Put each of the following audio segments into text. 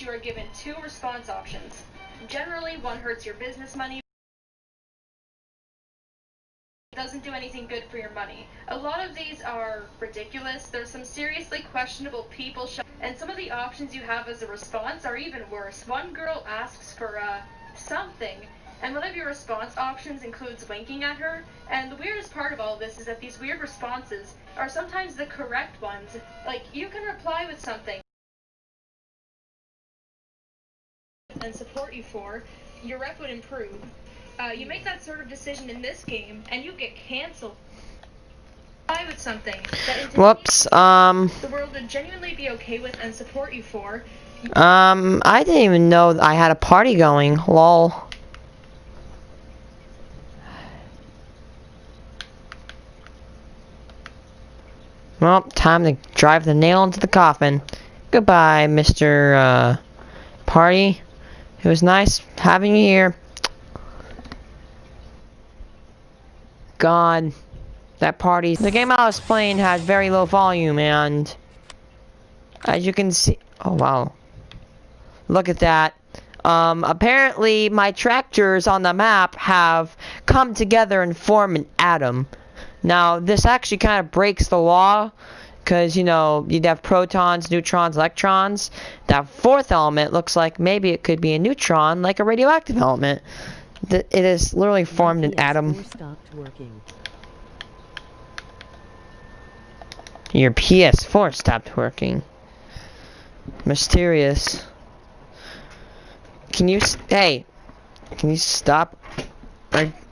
you are given 2 response options. Generally, one hurts your business money, doesn't do anything good for your money. A lot of these are ridiculous. There's some seriously questionable people and some of the options you have as a response are even worse. One girl asks for something, and one of your response options includes winking at her. And the weirdest part of all this is that these weird responses are sometimes the correct ones. Like, you can reply with something and support you for, your rep would improve. You make that sort of decision in this game, and you get canceled. Reply with something that Whoops, the world would genuinely be okay with and support you for. I didn't even know I had a party going, lol. Well, time to drive the nail into the coffin. Goodbye, Mr. Party. It was nice having you here. God, that party. The game I was playing had very low volume, and as you can see, oh wow, look at that. Apparently my tractors on the map have come together and form an atom. Now this actually kind of breaks the law, because you know you'd have protons, neutrons, electrons. That 4th element looks like maybe it could be a neutron, like a radioactive element. It is literally formed an atom. Your PS4 stopped working. Mysterious. Can you stop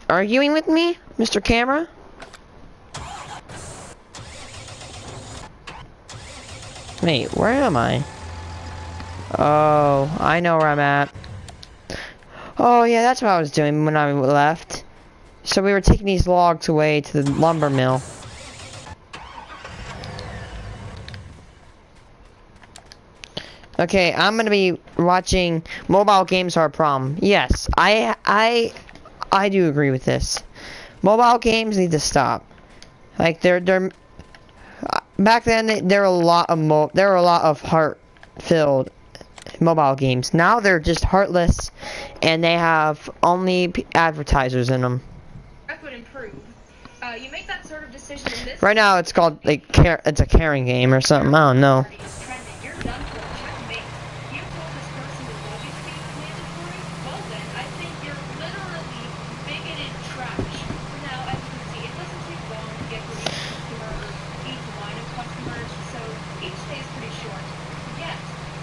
arguing with me, Mr. Camera? Wait, where am I? Oh, I know where I'm at. Oh yeah, that's what I was doing when I left. So we were taking these logs away to the lumber mill. Okay, I'm gonna be watching. Mobile games are a problem. Yes, I do agree with this. Mobile games need to stop. Like they're back then there were a lot of heart-filled mobile games. Now they're just heartless, and they have only advertisers in them. That would improve. You make that sort of decision in this. Right now it's called like it's a caring game or something. I don't know. You're done for. Checkmate. You told this person that love you speak mandatory? Well then, I think you're literally bigoted trash. Now, as you can see, it doesn't take long to get to each customer or each line of customers, so each day is pretty short. Yet,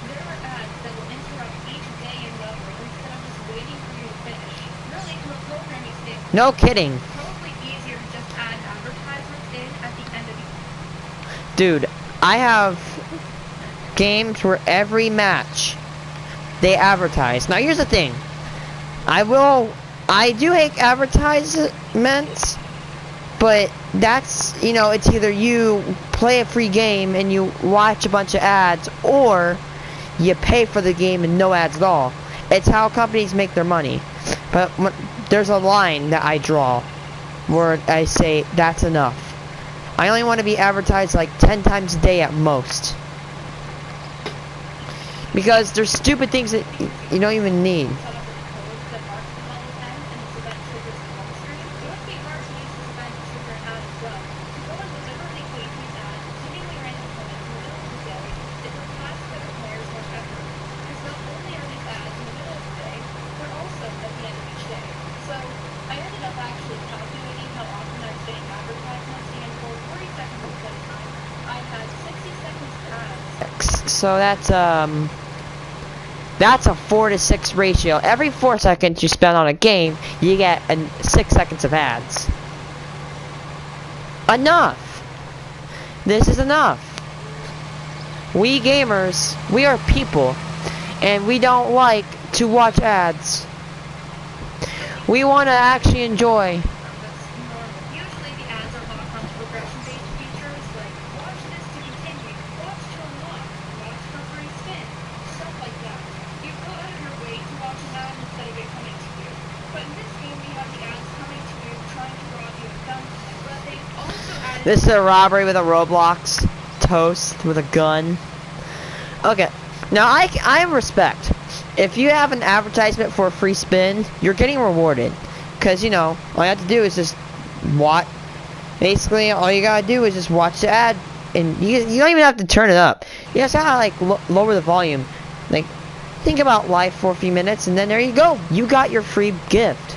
there are ads that will interrupt each day and number instead of just waiting for you to finish. Really, from a programming standpoint, No kidding. probably easier to just add advertisements in at the end of each. Dude, I have games where every match they advertise. Now here's the thing. I do hate advertisements, but that's, you know, it's either you play a free game and you watch a bunch of ads, or you pay for the game and no ads at all. It's how companies make their money. But there's a line that I draw where I say that's enough. I only want to be advertised like 10 times a day at most. Because there's stupid things that you don't even need. So that's a 4 to 6 ratio. Every 4 seconds you spend on a game, you get 6 seconds of ads. Enough. This is enough. We gamers, we are people, and we don't like to watch ads. We want to actually enjoy. Usually the ads are locked onto progression-based features like watch this to continue, watch to unlock, watch for free spin, stuff like that. You go out of your way to watch an ad instead of it coming to you. But in this game we have the ads coming to you trying to rob you of gunplay, but they also added... This is a robbery with a Roblox toast with a gun. Okay, Now, I respect. If you have an advertisement for a free spin, you're getting rewarded. Because, you know, all you have to do is just watch. Basically, all you gotta do is just watch the ad. And you don't even have to turn it up. You just gotta, like, lower the volume. Like, think about life for a few minutes, and then there you go. You got your free gift.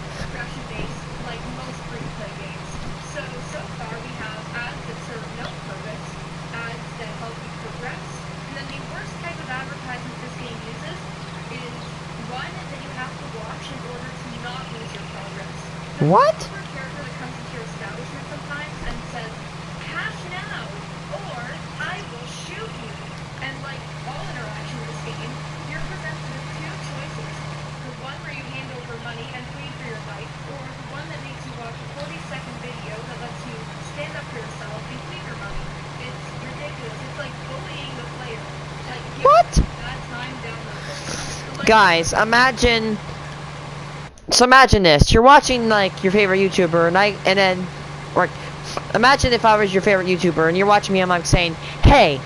Like most free-to-play games. So far we have ads that serve no purpose, ads that help you progress, and then the worst type of advertisement this game uses is one that you have to watch in order to not lose your progress. What? There's a character that comes into your establishment sometimes and says, "Cash now, or I will shoot you." And like all interaction with this game, you're presented with two choices: the one where you hand over money and plead for your life, or the one that makes you watch a 40-second video that lets you stand up for yourself and plead your money. It's ridiculous. It's like bullying the player. Like, What? bad time down the road. Guys, imagine. So imagine this: you're watching like your favorite YouTuber, and then, or imagine if I was your favorite YouTuber and you're watching me, and I'm like saying, "Hey,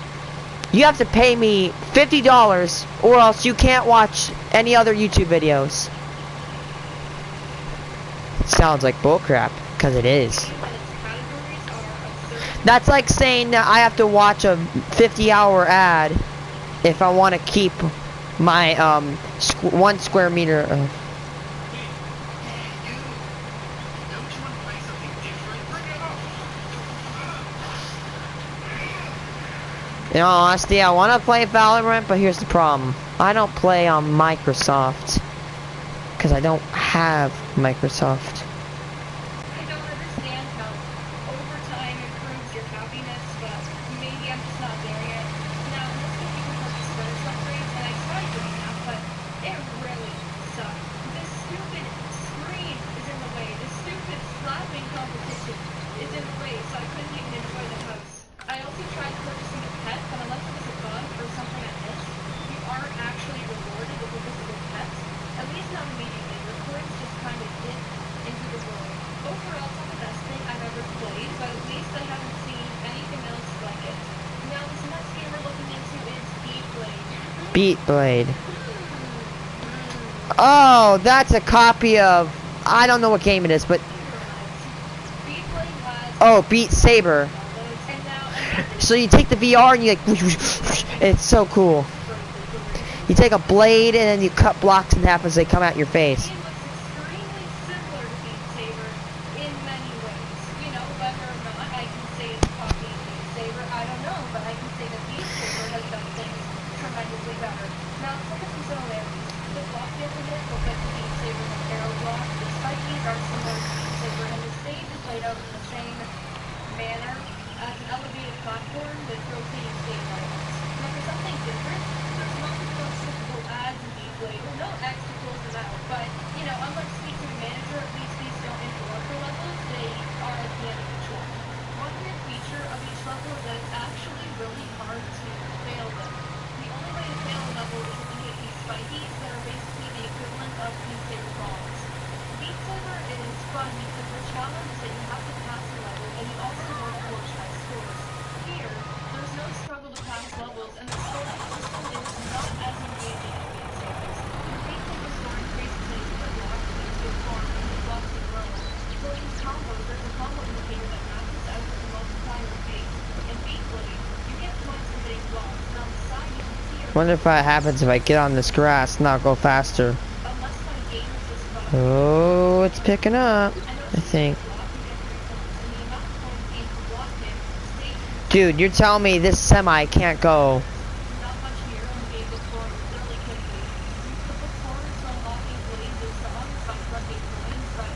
you have to pay me $50, or else you can't watch any other YouTube videos." It sounds like bullcrap, because it is. That's like saying that I have to watch a 50-hour ad if I want to keep my 1 square meter of. In all honesty, I want to play Valorant, but here's the problem. I don't play on Microsoft. Because I don't have Microsoft. I don't understand how overtime improves your happiness, but maybe I'm just not there yet. Now, this could be because of status upgrades, and I tried doing that, but it really sucked. This stupid screen is in the way. This stupid slapping competition is in the way, so I couldn't even enjoy the house. I also tried purchasing a pet, but unless it was a bug or something I missed, you aren't actually rewarded with a physical pet. At least not immediately. Records just kind of dip into the world. Overall, it's not the best thing I've ever played, but at least I haven't seen anything else like it. Now, this next game we're looking into is Beat Blade. Beat Blade. Oh, that's a copy of. I don't know what game it is, but. Beat Blade has. Oh, Beat Saber. And now, So you take the VR and you like. It's so cool. You take a blade and then you cut blocks in half as they come out your face. It looks extremely similar to Beat Saber in many ways. You know, whether or not I can say it's copying Beat Saber, I don't know, but I can say that Beat Saber has done things tremendously better. Now, let's look at some similarities. The block differences will get to Beat Saber and arrow block. The spikies are similar to Beat Saber, and the stage is laid out in the same manner as an elevated platform with rotating stage items. Now, for something different, there's multiple skippable ads in Beat Blade. No X to close them out, but, you know, unlike Speak to the Manager, at least these don't interrupt the levels, they are at the end of each one. One weird feature of each level is that it's actually really hard to fail them. The only way to fail a level is if you hit these spikies that are basically the equivalent of Beat Saber bombs. Beat Saber is fun because the challenge is that you have to pass the level, and you also work towards high scores. Here, there's no struggle to pass levels, and the scoring system is not as engaging as Beat Saber's. Beat Saber's scoring traces is per block, makes your farm, and the blocks are growing. For these combos, there's a combo indicator that matches out with the multiplier of base. In Beat Blade, you get points for hitting blocks, and on the side you can see Wonder if that happens if I get on this grass and I'll go faster. unless my game is just bugged. Oh, it's picking up. I think. Dude, you're telling me this semi can't go. Not much here on the game before literally could be. You could look forward to unlocking blades or songs by collecting coins, but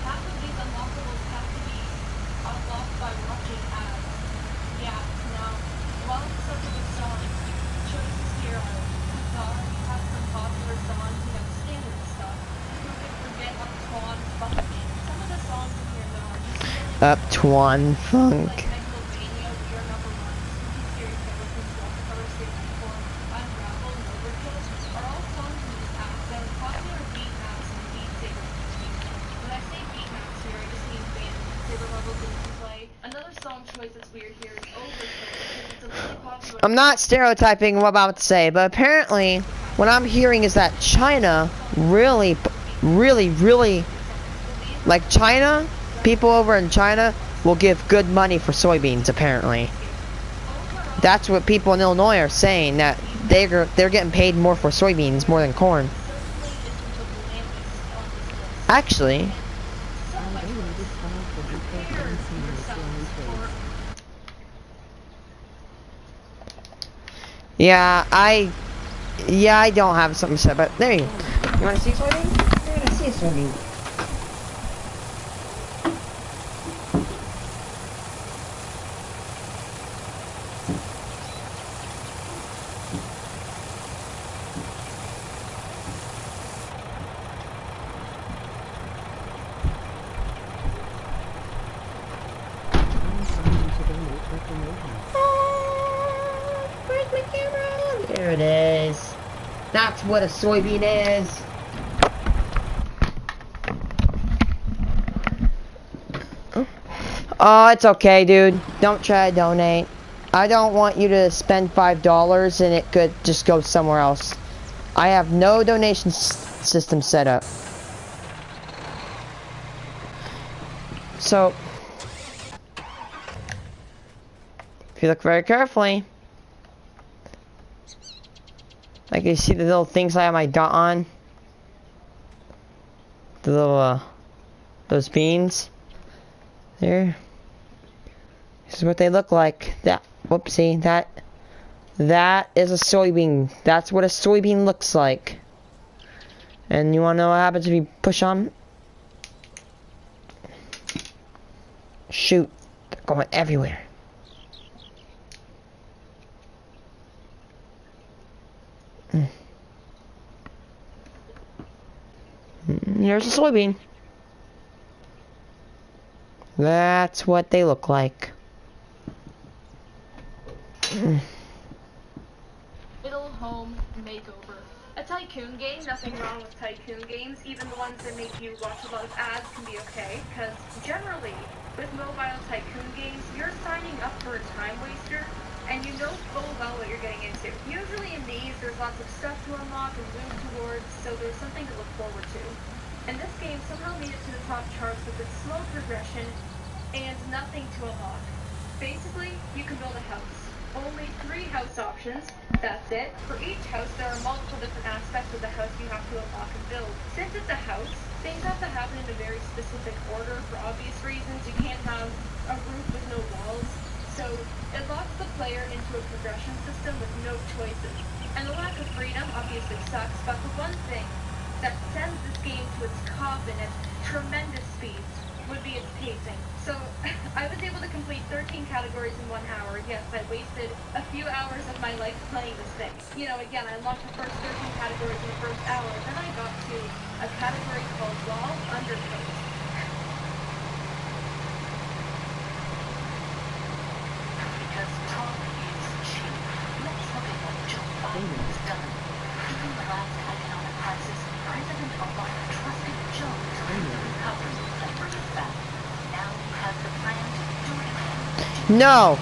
half of these unlockables have to be unlocked by watching ads. Yeah, now, while it's such a good song, choices here are guitar, you have some popular songs, you have standard stuff. Who could forget Uptwan Funk? Some of the songs in here though are just really Uptwan Funk. like Megalomania, We Are Number One, Spooky Scary Skeletons, Walker Cover Safety Form, Unravel, and Overkill are all songs from this app that are popular beat maps in Beat Saber community. When I say beat maps here, I just mean banned Beat Saber levels that you can play. Another song choice that's weird here is Overkill, because it's a really popular I'm not stereotyping what I'm about to say, but apparently what I'm hearing is that China really, like China, people over in China will give good money for soybeans, apparently. That's what people in Illinois are saying, that they're getting paid more for soybeans more than corn. Actually, yeah, I don't have something to say, but there you go. You want to see soybeans? You're gonna see a soybean. Where's my camera? There it is. That's what a soybean is. Oh, it's okay, dude. Don't try to donate. I don't want you to spend $5 and it could just go somewhere else. I have no donation system set up. So, if you look very carefully, like you see the little things I have my dot on, the little those beans there. This is what they look like. That, whoopsie, that is a soybean. That's what a soybean looks like. And you wanna know what happens if you push on? Shoot, they're going everywhere. Here's a soybean. That's what they look like. Little home makeover. A tycoon game, nothing wrong with tycoon games. Even the ones that make you watch a lot of ads can be okay, because generally, with mobile tycoon games, you're signing up for a time waster, and you know full well what you're getting into. Usually in these, there's lots of stuff to unlock and move towards, so there's something to look forward to. And this game somehow made it to the top charts with its slow progression and nothing to unlock. Basically, you can build a house. Only 3 house options, that's it. For each house, there are multiple different aspects of the house you have to unlock and build. Since it's a house, things have to happen in a very specific order for obvious reasons. You can't have a roof with no walls. So it locks the player into a progression system with no choices. And the lack of freedom obviously sucks, but the one thing that sends this game to its coffin at tremendous speeds would be its pacing. So I was able to complete 13 categories in 1 hour. Yes, I wasted a few hours of my life playing this thing. You know, again, I unlocked the first 13 categories in the first hour, then I got to a category called Wall Undercoat. Because talk is cheap. Let's look at what Joe Biden has done. During the last economic crisis, President Obama trusted Joe to lead the recovery and bring us back. Now he has the plan to do it again. No.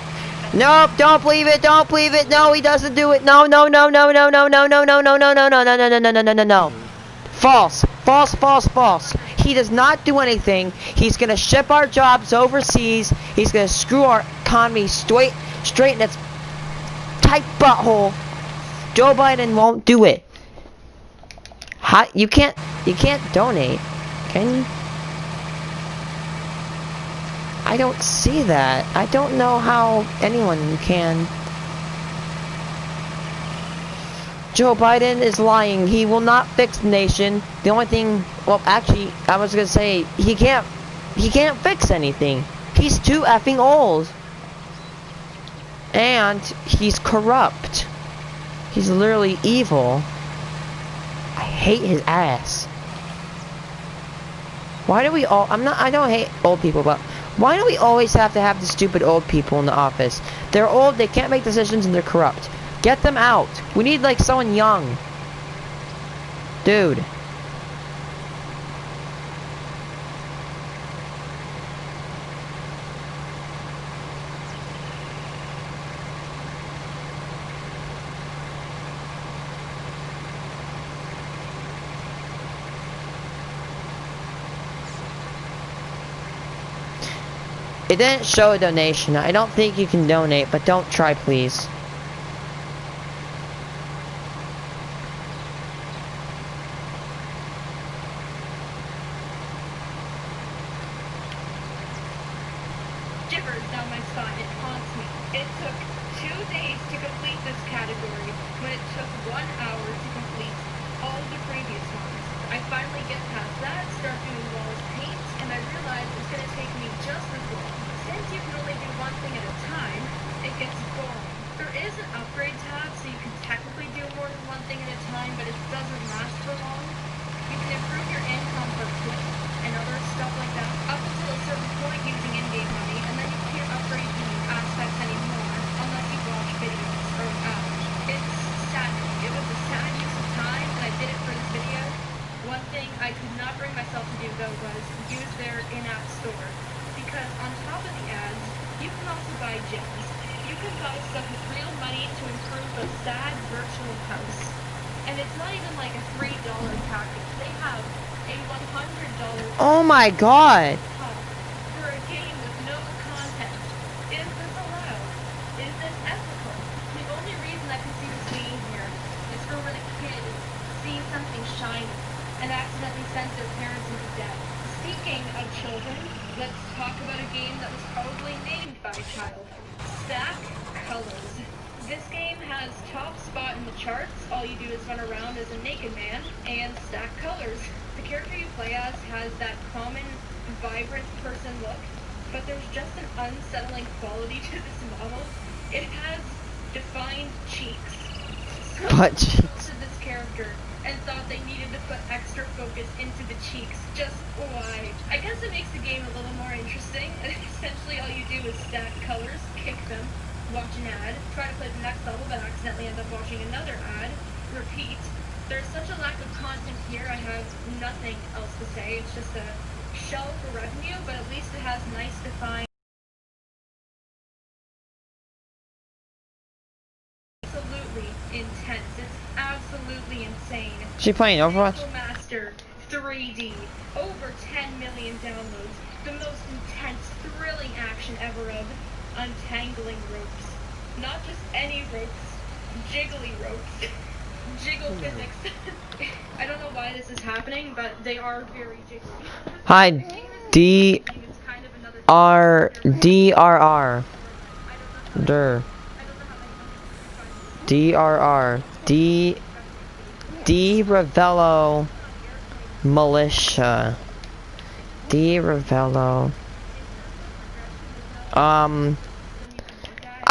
Nope, don't believe it, don't believe it. No, he doesn't do it. No, no, no, no, no, no, no, no, no, no, no, no, no, no, no, no, no, no, no, no. False. False, false, false. He does not do anything. He's gonna ship our jobs overseas. He's gonna screw our economy straight in its tight butthole. Joe Biden won't do it. How, you can't donate, can you? I don't see that. I don't know how anyone can. Joe Biden is lying. He will not fix the nation. The only thing, well, actually, I was gonna say he can't fix anything. He's too effing old. And he's corrupt. He's literally evil. I hate his ass. Why do we all, I don't hate old people, but why do we always have to have the stupid old people in the office? They're old, they can't make decisions, and they're corrupt. Get them out. We need, like, someone young. Dude. It didn't show a donation. I don't think you can donate, but don't try, please. Shivers down my spine. It haunts me. It took 2 days to complete this category, when it took 1 hour to complete all the previous ones. I finally get past that, start doing walls paint, and I realize it's going to take me just as long. Since you can only do one thing at a time, it gets boring. There is an upgrade tab, so you can technically do more than one thing at a time, but it doesn't last for long. You can improve your income per click and other stuff like that up until a certain point using in-game money, and then you can't upgrade the aspects anymore unless you watch videos or it's saddening. It was a sad use of time, and I did it for this video. One thing I could not bring myself to do though was use their in-app store, because on top of the ads, you can also buy gems. You can buy stuff with real money to improve a sad virtual house. And it's not even like a $3 package. They have a $100 Oh my god! for a game with no content. Is this allowed? Is this ethical? The only reason I can see this being here is for when a kid sees something shiny and accidentally sends their parents into debt. Speaking of children, let's talk about a game that was probably named by a child. Stack Colors. This game has top spot in the charts. All you do is run around as a naked man and stack colors. The character you play as has that common, vibrant person look, but there's just an unsettling quality to this model. It has defined cheeks. Butt cheeks. To this character and thought they needed to put extra focus into the cheeks. Just why? I guess it makes the game a little more interesting. Essentially all you do is stack colors, kick them, watch an ad, try to play the next level but accidentally end up watching another ad, repeat. There's such a lack of content here, I have nothing else to say. It's just a shell for revenue, but at least it has nice defined. Absolutely intense. It's absolutely insane. She playing Overwatch? Single Master 3D. Over 10 million downloads. The most intense, thrilling action ever of untangling ropes. Not just any ropes, jiggly ropes. Jiggle physics. I don't know why this is happening, but they are very jiggly. Hi, DRR. Der. DRR. D Ravello Militia. D Ravello. I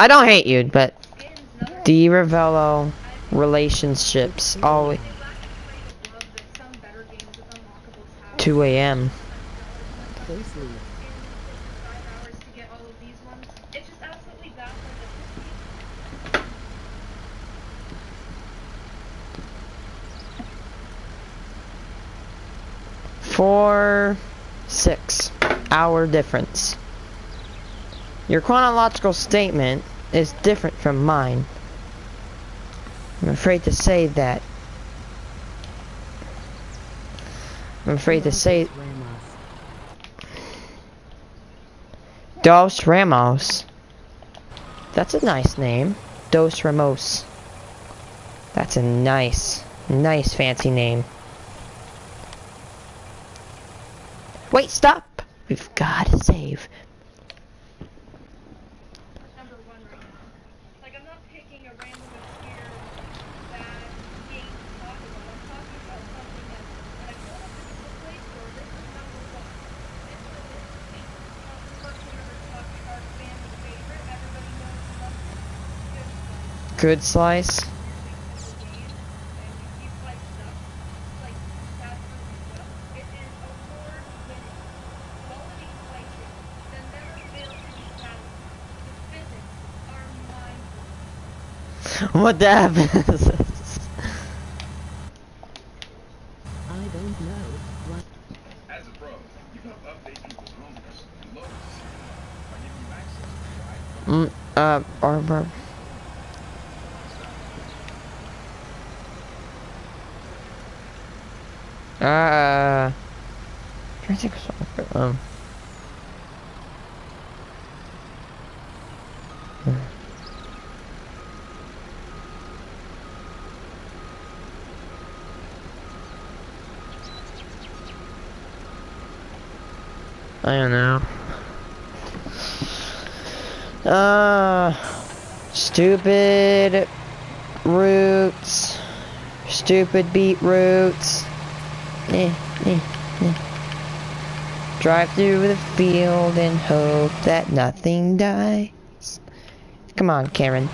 don't hate you, but D Ravello relationships always 2 a.m. For 6 hour difference. Your chronological statement is different from mine. I'm afraid to say that. I'm afraid to say. Dos Ramos. That's a nice name. Dos Ramos. That's a nice fancy name. Wait, stop! We've gotta save. Number 1 right now. Like, I'm not picking a random obscure bad game to talk about. I'm talking about something that when I pulled up the Play Store, this is number 1. This is the first one ever talked about family favorite. Everybody knows and loves it. Good Slice. Good Slice. What the hell is this? I don't know what. As a pro, you can update people's rooms and loads by giving you access to Arbor. Trying to think of something. I don't know. Stupid roots. Stupid beetroots. Drive through the field and hope that nothing dies. Come on, Karen.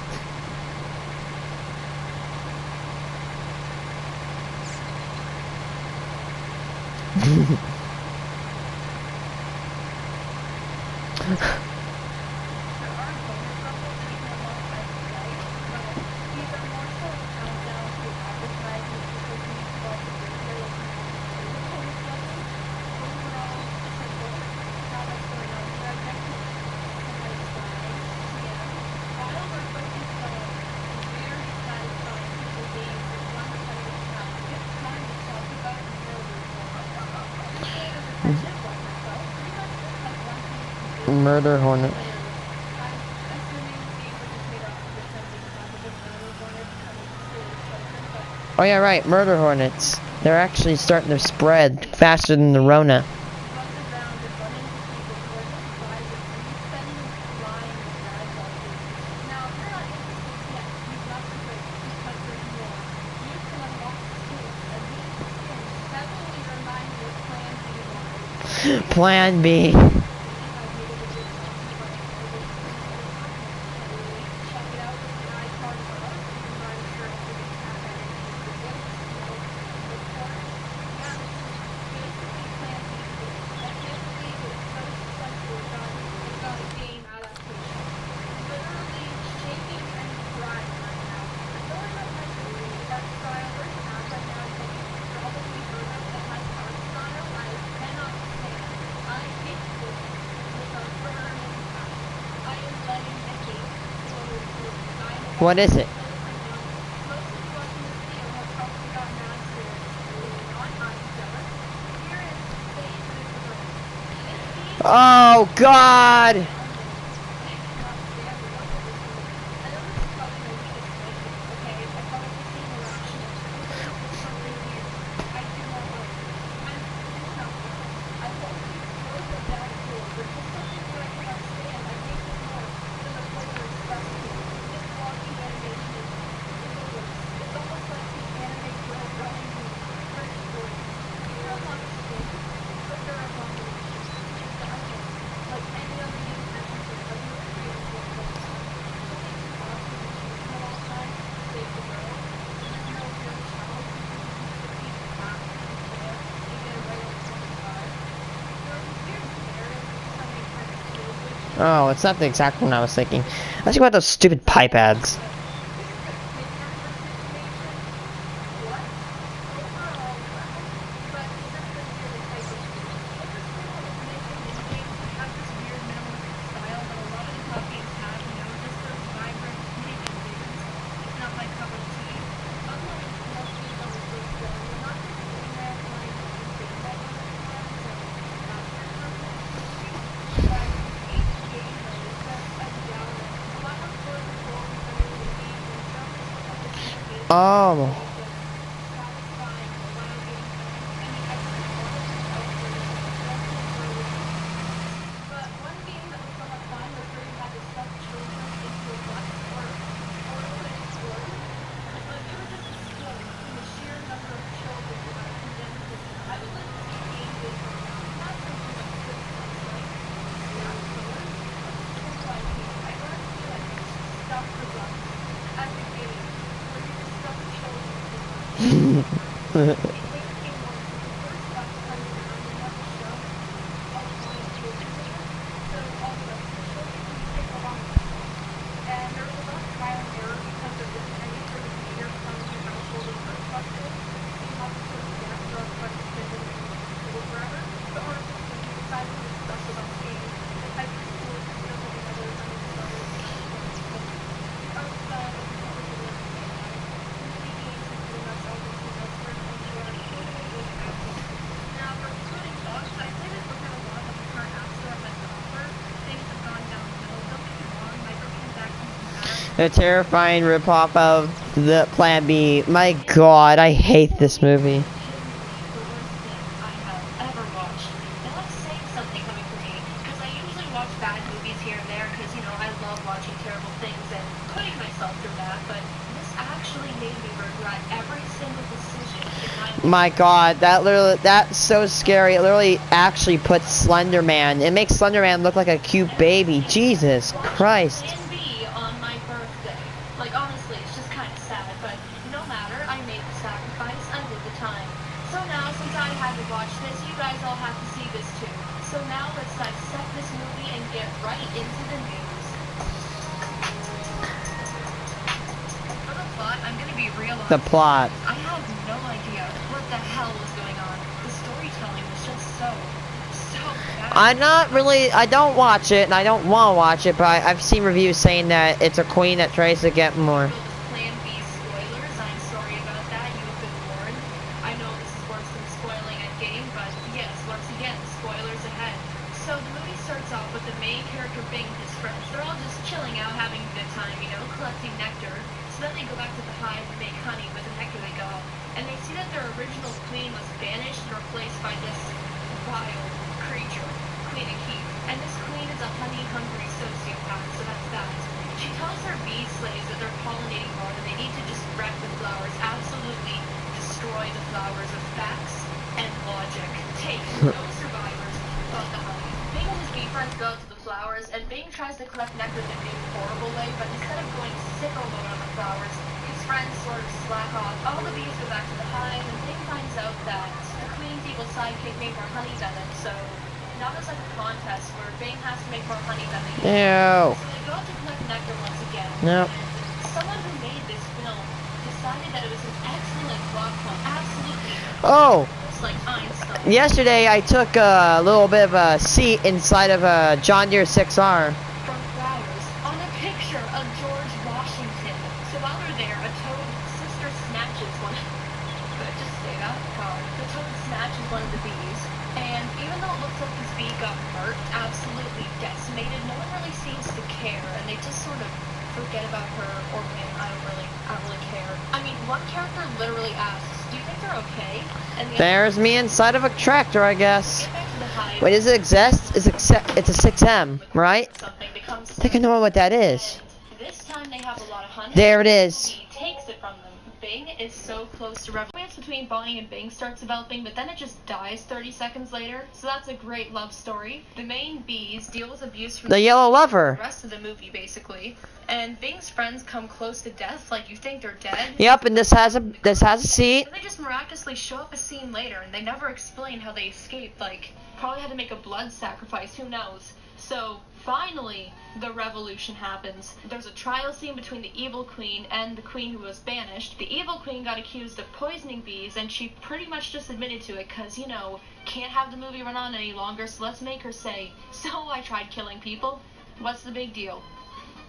Murder hornet. Oh yeah, right, murder hornets. They're actually starting to spread faster than the Rona. Plan B. What is it? Oh God! Oh, it's not the exact one I was thinking. Let's go about those stupid pipe ads. Oh. A terrifying ripoff of the Plan B. My God, I hate this movie. I have ever watched. Now that's saying something coming from me. My God, that's so scary. It literally actually puts Slender Man. It makes Slender Man look like a cute baby. Jesus Christ. Plan B on my birthday. Like, honestly, it's just kind of sad, but no matter, I made the sacrifice, I did the time. So now, since I had to watch this, you guys all have to see this too. So now, let's dissect this movie and get right into the news. For the plot, I'm gonna be real honest. The plot. I have no idea what the hell was going on. The storytelling was just so bad. I don't watch it, and I don't want to watch it, but I've seen reviews saying that it's a queen that tries to get more. Plan B spoilers. I'm sorry about that. You have been warned. I know this is worse than spoiling a game, but yes, once again, spoilers ahead. So the movie starts off with the main character Bing and his friends. They're all just chilling out, having a good time, you know, collecting nectar. So then they go back to the hive and make honey with the nectar they got. And they see that their original queen was banished and replaced by this wild creature, Queen of Heat. And this queen is a honey-hungry sociopath, so that's that. She tells her bee slaves that they're pollinating more, and they need to just wreck the flowers, absolutely destroy the flowers with facts and logic. Take no survivors but the honey. Bing and his bee friends go to the flowers, and Bing tries to collect nectar the new horrible way, but instead of going sicko mode on the flowers, his friends sort of slack off. All the bees go back to the hive, and Bing finds out that the queen's evil sidekick made more honey than them, so now there's like a contest where Bing has to make more honey than they do. Ew. So they go out to collect nectar once again. Nope. And someone who made this film decided that it was an excellent plot point. Absolutely. Oh. It's like Einstein. Yesterday, I took a little bit of a seat inside of a John Deere 6R. From flowers on a picture of George Washington. So while they're there, a toad sister snatches one. Could I just say that? God. The toad snatches one of the bees, and even though it looks like his bee got hurt, absolutely decimated, no one really seems to care, and they just sort of forget about her or him. I don't really care. I mean, one character literally asks, "Do you think they're okay?" And the There's me inside of a tractor, I guess. get back to the hive. Wait, does it exist? It's a 6M, right? Something becomes I think I know what that is. This time they have a lot of honey. There it is. He takes it from them. Bing is so close to romance between Bonnie and Bing starts developing, but then it just dies 30 seconds later. So that's a great love story. The main bees deal with abuse from The yellow lover. the rest of the movie, basically. And Bing's friends come close to death, like you think they're dead. Yep, and this has a seat. But they just miraculously show up a scene later, and they never explain how they escaped. Like, probably had to make a blood sacrifice, who knows. So, finally, the revolution happens. There's a trial scene between the evil queen and the queen who was banished. The evil queen got accused of poisoning bees, and she pretty much just admitted to it, because, you know, can't have the movie run on any longer, so let's make her say, "So I tried killing people. What's the big deal?"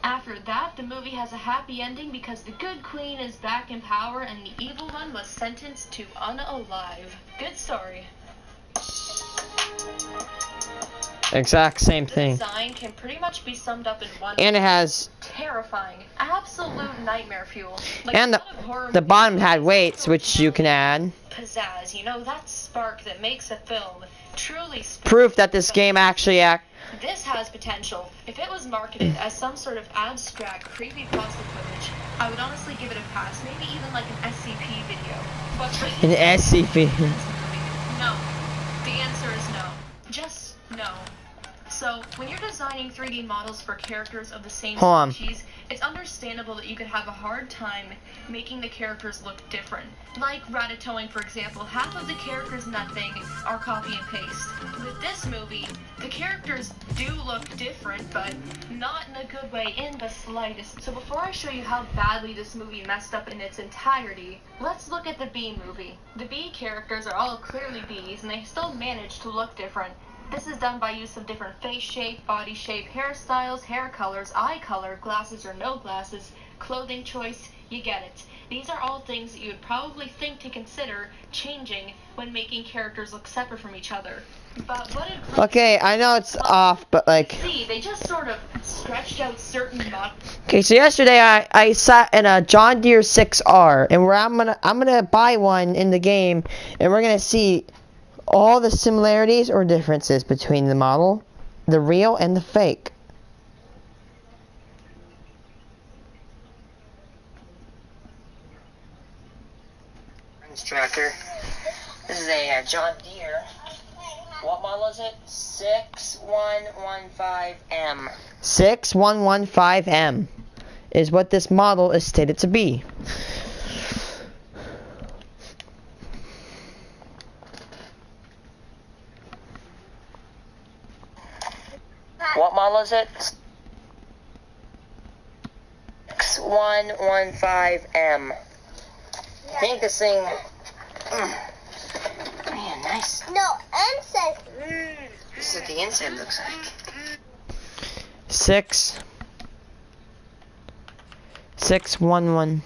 After that, the movie has a happy ending because the good queen is back in power and the evil one was sentenced to unalive. Good story. Exact same thing. Design can pretty much be summed up in one. And it has, Terrifying. Absolute nightmare fuel. Like, and a lot of horror the movies bottom had have weights, which you can add. pizzazz, you know, that spark that makes a film truly special. Proof that this game actually This has potential. If it was marketed as some sort of abstract, creepypasta footage, I would honestly give it a pass. Maybe even like an SCP video. But for an SCP. no. The answer is no. Just no. So, when you're designing 3D models for characters of the same Hold on. species, it's understandable that you could have a hard time making the characters look different. Like Ratatouille, for example, half of the characters in that thing are copy and paste. With this movie, the characters do look different, but not in a good way in the slightest. So before I show you how badly this movie messed up in its entirety, let's look at the Bee movie. The Bee characters are all clearly bees, and they still manage to look different. This is done by use of different face shape, body shape, hairstyles, hair colors, eye color, glasses or no glasses, clothing choice, you get it. These are all things that you would probably think to consider changing when making characters look separate from each other. But what did Okay, I know it's off, but like. see, they just sort of stretched out certain models. Okay, so yesterday I sat in a John Deere 6R, and where I'm gonna buy one in the game, and we're gonna see all the similarities or differences between the model, the real, and the fake. Tractor. This is a John Deere. What model is it? 6115M. 6115M is what this model is stated to be. What model is it? 6115M. I think this thing. Man, nice. No, M says. This is what the inside looks like. 611.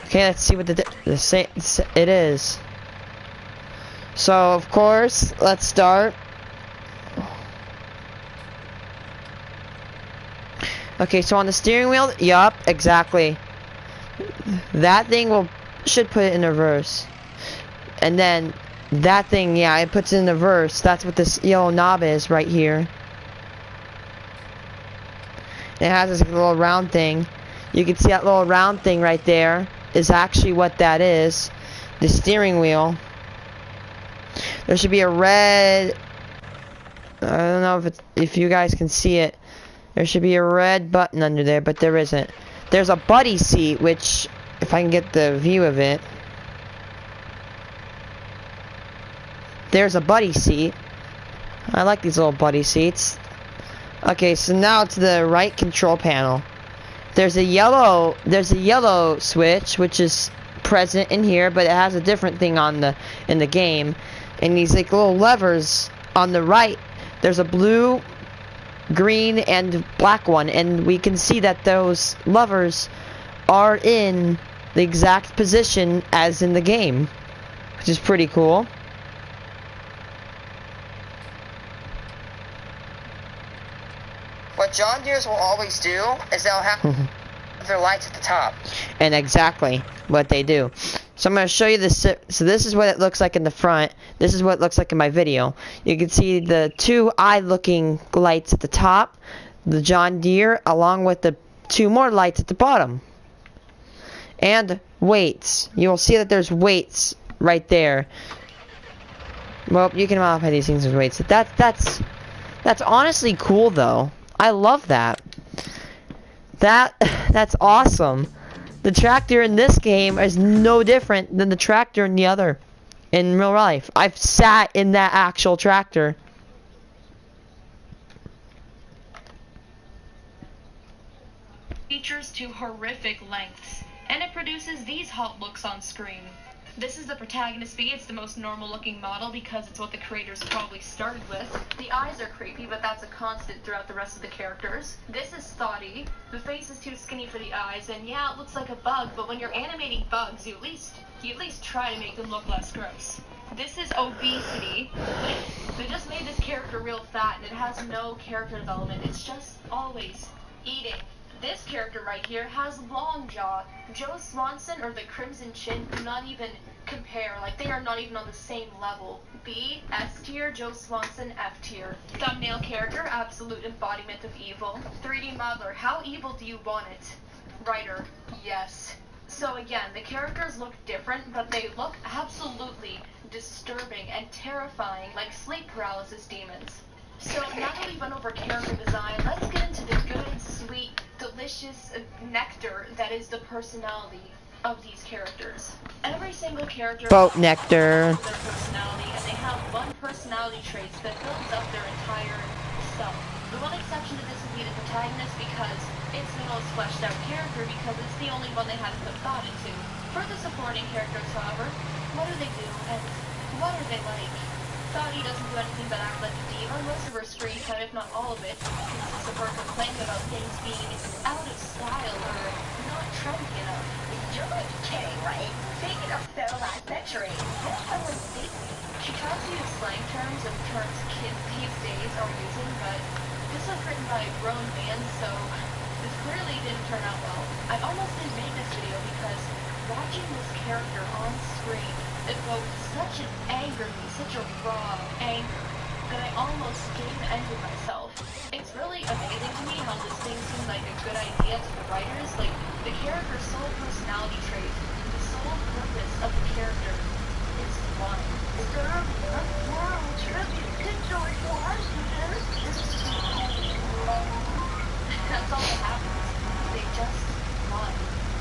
Okay, let's see what it is. So, of course, let's start. Okay, so on the steering wheel, yup, exactly. That thing should put it in reverse. And then that thing, yeah, it puts it in reverse. That's what this yellow knob is right here. It has this little round thing. You can see that little round thing right there is actually what that is. The steering wheel. There should be a red. I don't know if you guys can see it. There should be a red button under there, but there isn't. There's a buddy seat, which, if I can get the view of it. There's a buddy seat. I like these little buddy seats. Okay, so now to the right control panel. There's a yellow switch, which is present in here, but it has a different thing in the game. And these like little levers on the right. There's a blue, green, and black one, and we can see that those levers are in the exact position as in the game, which is pretty cool. What John Deere's will always do is they'll have their lights at the top. And exactly what they do. So I'm going to show you this. So this is what it looks like in the front. This is what it looks like in my video. You can see the two eye-looking lights at the top, the John Deere, along with the two more lights at the bottom. And weights. You will see that there's weights right there. Well, you can modify these things with weights. That's honestly cool, though. I love that. That's awesome. The tractor in this game is no different than the tractor in in real life. I've sat in that actual tractor. Features to horrific lengths, and it produces these hot looks on screen. This is the protagonist bee. It's the most normal looking model because it's what the creators probably started with. The eyes are creepy, but that's a constant throughout the rest of the characters. This is Thoughty. The face is too skinny for the eyes, and yeah, it looks like a bug, but when you're animating bugs, you at least try to make them look less gross. This is Obesity. They just made this character real fat, and it has no character development. It's just always eating. This character right here has long jaw. Joe Swanson or the Crimson Chin do not even compare. Like, they are not even on the same level. B, S tier, Joe Swanson, F tier. Thumbnail character, absolute embodiment of evil. 3D modeler, how evil do you want it? Writer, yes. So again, the characters look different, but they look absolutely disturbing and terrifying, like sleep paralysis demons. So now that we've went over character design, let's get into the good, sweet, delicious nectar that is the personality of these characters. Every single character Boat nectar. Their personality, and they have one personality trait that builds up their entire self. The one exception to this would be the protagonist, because it's the most fleshed out character, because it's the only one they had to put thought into. For the supporting characters, however, what do they do, and what are they like? Thoughty doesn't do anything but act like a diva. Most of her screen time, if not all of it, consists of her complaining about things being out of style or not trendy enough. You're like kidding, right? Thinking of the last century. That's how we're thinking. She tries to use slang terms and terms kids these days are using, but this was written by a grown man, so this clearly didn't turn out well. I almost didn't make this video because watching this character on screen evoked such an anger in me, such a raw anger, that I almost game-ended myself. It's really amazing to me how this thing seemed like a good idea to the writers. Like, character's sole personality trait, the sole purpose of the character, is fun. Serve a moral tribute to George Washington. That's all that happens. They just fly.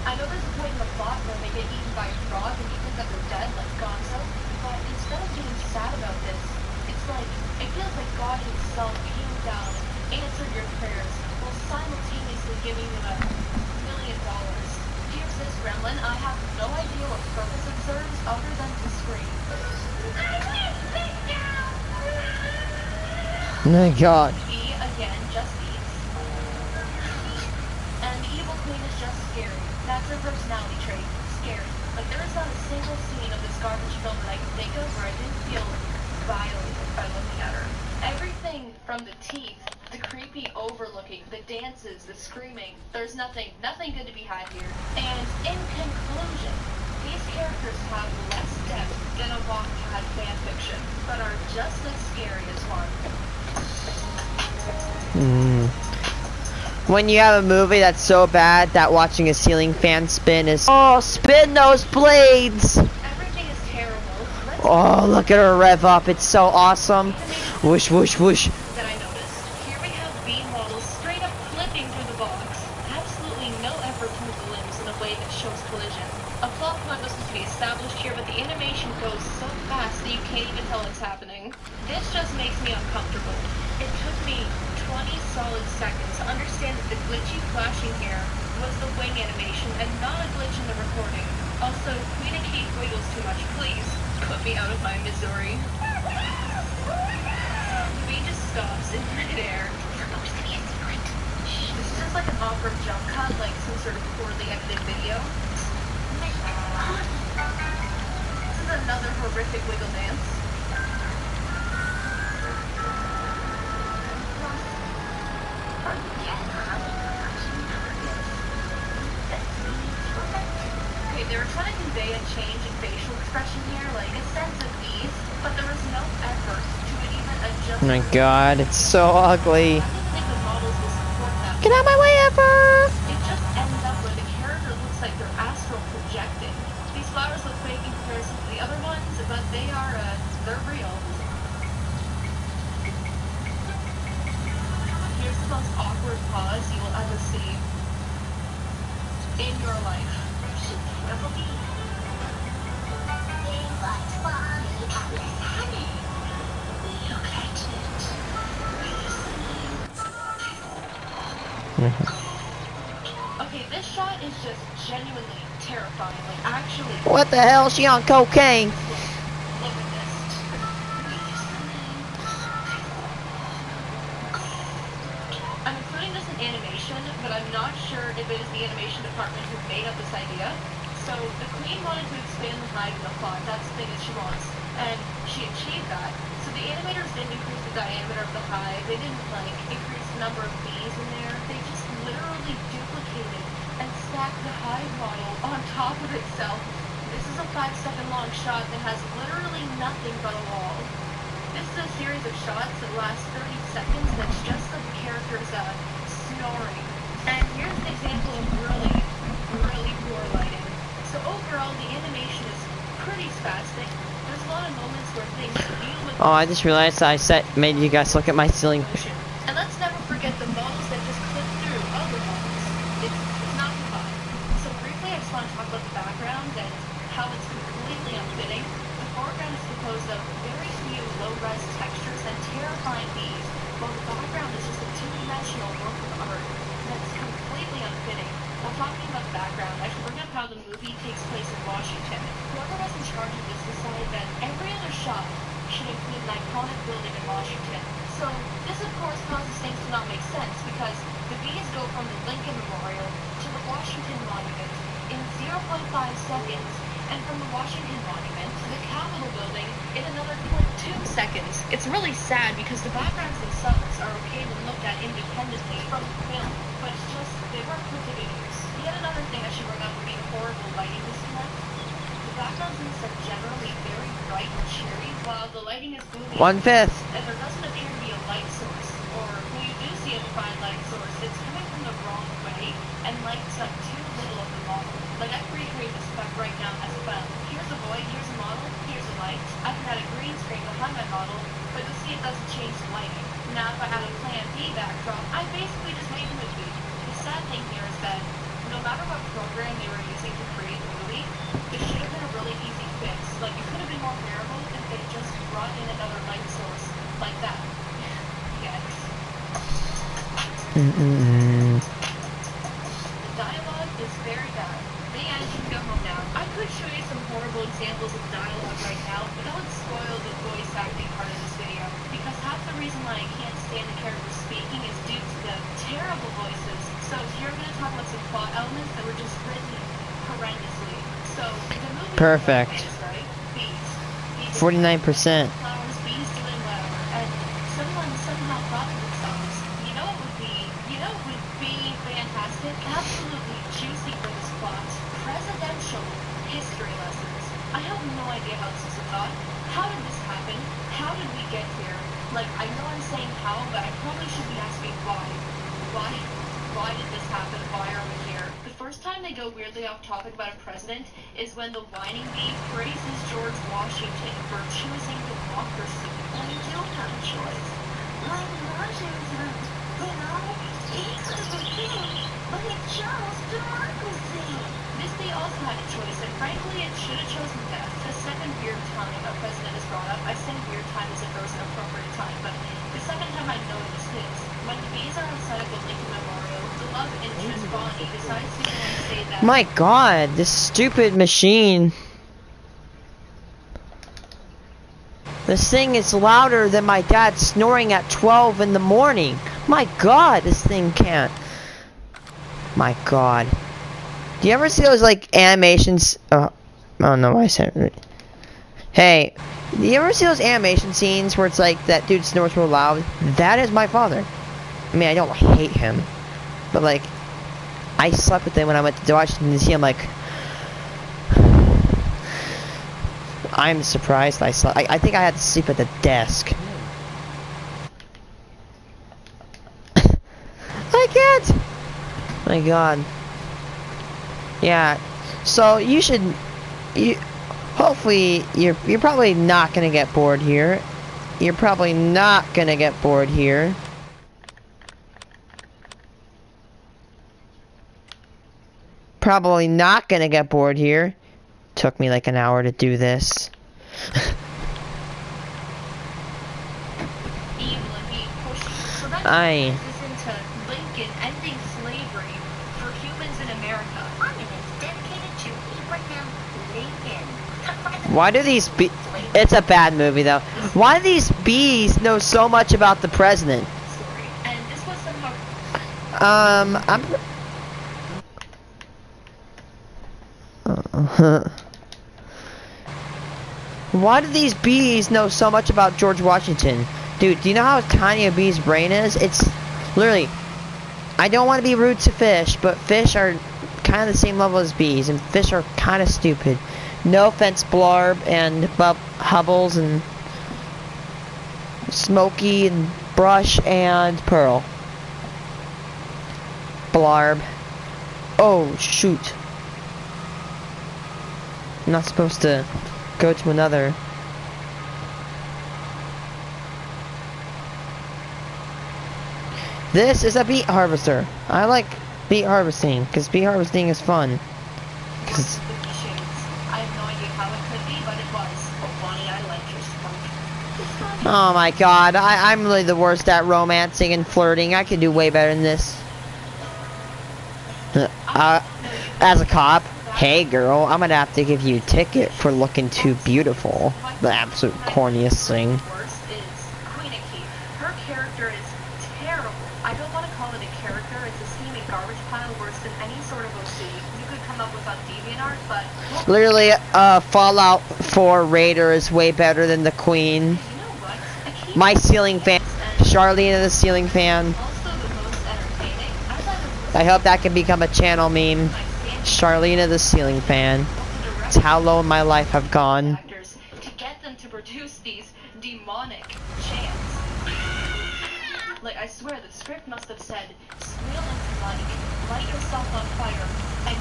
I know there's a point in the plot where they get eaten by a frog and you think that they're dead, like Gonzo, but instead of being sad about this, it's like, it feels like God himself came down and answered your prayers while simultaneously giving you $1 million. Here's this gremlin, I have no idea what purpose it serves other than to scream. Oh my god. E, again, just eats. And the evil queen is just scary. That's her personality trait. Scary. Like, there is not a single scene of this garbage film that I can think of where I didn't feel violated by looking at her. Everything from the teeth, the creepy overlooking, the dances, the screaming, there's nothing good to be had here. And in conclusion, these characters have less depth than a Wattpad fanfiction, but are just as scary as one. When you have a movie that's so bad that watching a ceiling fan spin is, oh, spin those blades! Everything is terrible. Oh, look at her rev up, it's so awesome. Whoosh, whoosh, whoosh. That I noticed. Here we have B models straight up flipping through the box. Absolutely no effort to move the limbs in a way that shows collision. A plot point was to be established here, but the animation goes so fast that you can't even tell it's happening. This just makes me uncomfortable. It took me 20 solid seconds to understand that the glitchy flashing here was the wing animation and not a glitch in the recording. Also, Queen and Keith wiggles too much. Please, put me out of my misery. B just stops in midair. Supposed to be a secret. This is just like an awkward jump cut, like some sort of poorly edited video. This is another horrific wiggle dance. Okay, they were trying to convey a change in facial expression here, like a sense of ease, but there was no effort to even adjust. Oh my god, it's so ugly. I didn't think the models will support that. Get out of my way, ever! It just ends up where the character looks like they're astral projecting. These flowers look fake in comparison to the other ones, but they're real. Here's the most awkward pause you will ever see in your life. Okay, this shot is just genuinely terrifying. Like, actually, What the hell? She on cocaine? look at this. I'm including this in animation, but I'm not sure if it is the animation department who made up this idea. So the queen wanted to expand the hive in the plot. That's the thing that she wants, and she achieved that. So the animators didn't increase the diameter of the hive. They didn't increase the number of bees in there. They just literally duplicated and stacked the hive model on top of itself. This is a 5-second long shot that has literally nothing but a wall. This is a series of shots that last 30 seconds that's just the characters snoring. And here's an example of really poor lighting. So overall, the animation is pretty spastic. There's a lot of moments where things deal with... Oh, I just realized made you guys look at my ceiling. And let's never forget the models that just clip through other models. It's not too high. So briefly, I just want to talk about the background and how it's completely unfitting. The foreground is composed of very few low-res textures and terrifying bees, while the background is just a two-dimensional work of art that's completely unfitting. While talking about the background, I should bring up how the movie takes place in Washington. Whoever was in charge of this decided that every other shot should include an iconic building in Washington. So this of course causes things to not make sense because the bees go from the Lincoln Memorial to the Washington Monument in 0.5 seconds, and from the Washington Monument to the Capitol Building in another 0.2 seconds. It's really sad because the backgrounds themselves are okay when looked at independently from the film, but it's just they weren't put to good use. Yet another thing I should bring up would be the horrible lighting disconnect. The backgrounds in this are generally very bright and cheery, while the lighting is gloomy. 1/5. And there doesn't appear to be a light source, or when you do see a defined light source, it's coming from the wrong way and lights up too little of the model. Like, I recreate this spec right now as well. Here's a void, here's a model, here's a light. I can add a green screen behind my model, but you'll see it doesn't change the lighting. Now, if I add a Plan B backdrop, I basically just made a movie. The sad thing here is that no matter what program they were using to create the movie, it should have been a really easy fix. Like, it could have been more bearable if they just brought in another light source like that. Yikes. The dialogue is very bad. Man, you can go home now. I could show you some horrible examples of dialogue right now, but that would spoil the voice acting part of this video. Because half the reason why I can't stand the characters speaking is due to the terrible voices. So here I'm going to talk about some plot elements that were just written horrendously. So, the movie Perfect. is, right? Bees. 49%. Flowers, bees doing whatever. And someone somehow thought to themselves, you know what would be fantastic? Absolutely juicy for this plot. Presidential history lessons. I have no idea how this was a thought. How did this happen? How did we get here? Like, I know I'm saying how, but I probably should be asking why. Why did this happen? Why are we here? The first time they go weirdly off topic about a president is when the whining bee praises George Washington for choosing democracy. We don't have a choice. Like Washington, you know, he could have been king, but he chose democracy. This bee also had a choice, and frankly, it should have chosen death. The second weird time a president is brought up, I say weird time as if there was an appropriate time, but the second time I noticed is when the bees are outside of the Lincoln Memorial, the love interest Bonnie decides to go and say that. My god, this stupid machine. This thing is louder than my dad snoring at 12 in the morning. My god, this thing can't. My god. Do you ever see those, like, animations? Oh no, I said it. Hey, do you ever see those animation scenes where it's like that dude snores real loud? That is my father. I mean, I don't hate him, but like, I slept with him when I went to Washington D.C. I'm like, I'm surprised I slept. I think I had to sleep at the desk. I can't. My god. Yeah. So you should. Hopefully you're probably not gonna get bored here. You're probably not gonna get bored here. Probably not gonna get bored here. Took me like an hour to do this. I. Into Lincoln ending slavery for humans in America. Monuments dedicated to Abraham Lincoln. Why do these bees? It's a bad movie though. Why do these bees know so much about the president? Story. And this was somehow. Why do these bees know so much about George Washington? Dude, do you know how tiny a bee's brain is? It's literally, I don't want to be rude to fish, but fish are kind of the same level as bees, and fish are kind of stupid. No offense, Blarb and Hubbles and Smokey and Brush and Pearl. Blarb. Oh, shoot. I'm not supposed to go to another. This is a beet harvester. I like beet harvesting because beet harvesting is fun. Cause I have no idea how it could be, but it was. Oh, Bonnie, I like your spunk. oh my god, I'm really the worst at romancing and flirting. I could do way better than this. As a cop, hey girl, I'm gonna have to give you a ticket for looking too beautiful. The absolute corniest thing. Worst is Queen Key. Her character is terrible. I don't want to call it a character. It's a steaming garbage pile worse than any sort of OC you could come up with on DeviantArt, but Literally, Fallout 4 Raider is way better than the Queen. you know what? Akee My ceiling fan, Charlene the ceiling fan. also the most entertaining. I thought it was I hope that can become a channel meme. Charlene the ceiling fan. It's how low my life have gone. actors to get them to produce these demonic chants. Like, I swear, the script must have said, squeal into light yourself on fire, and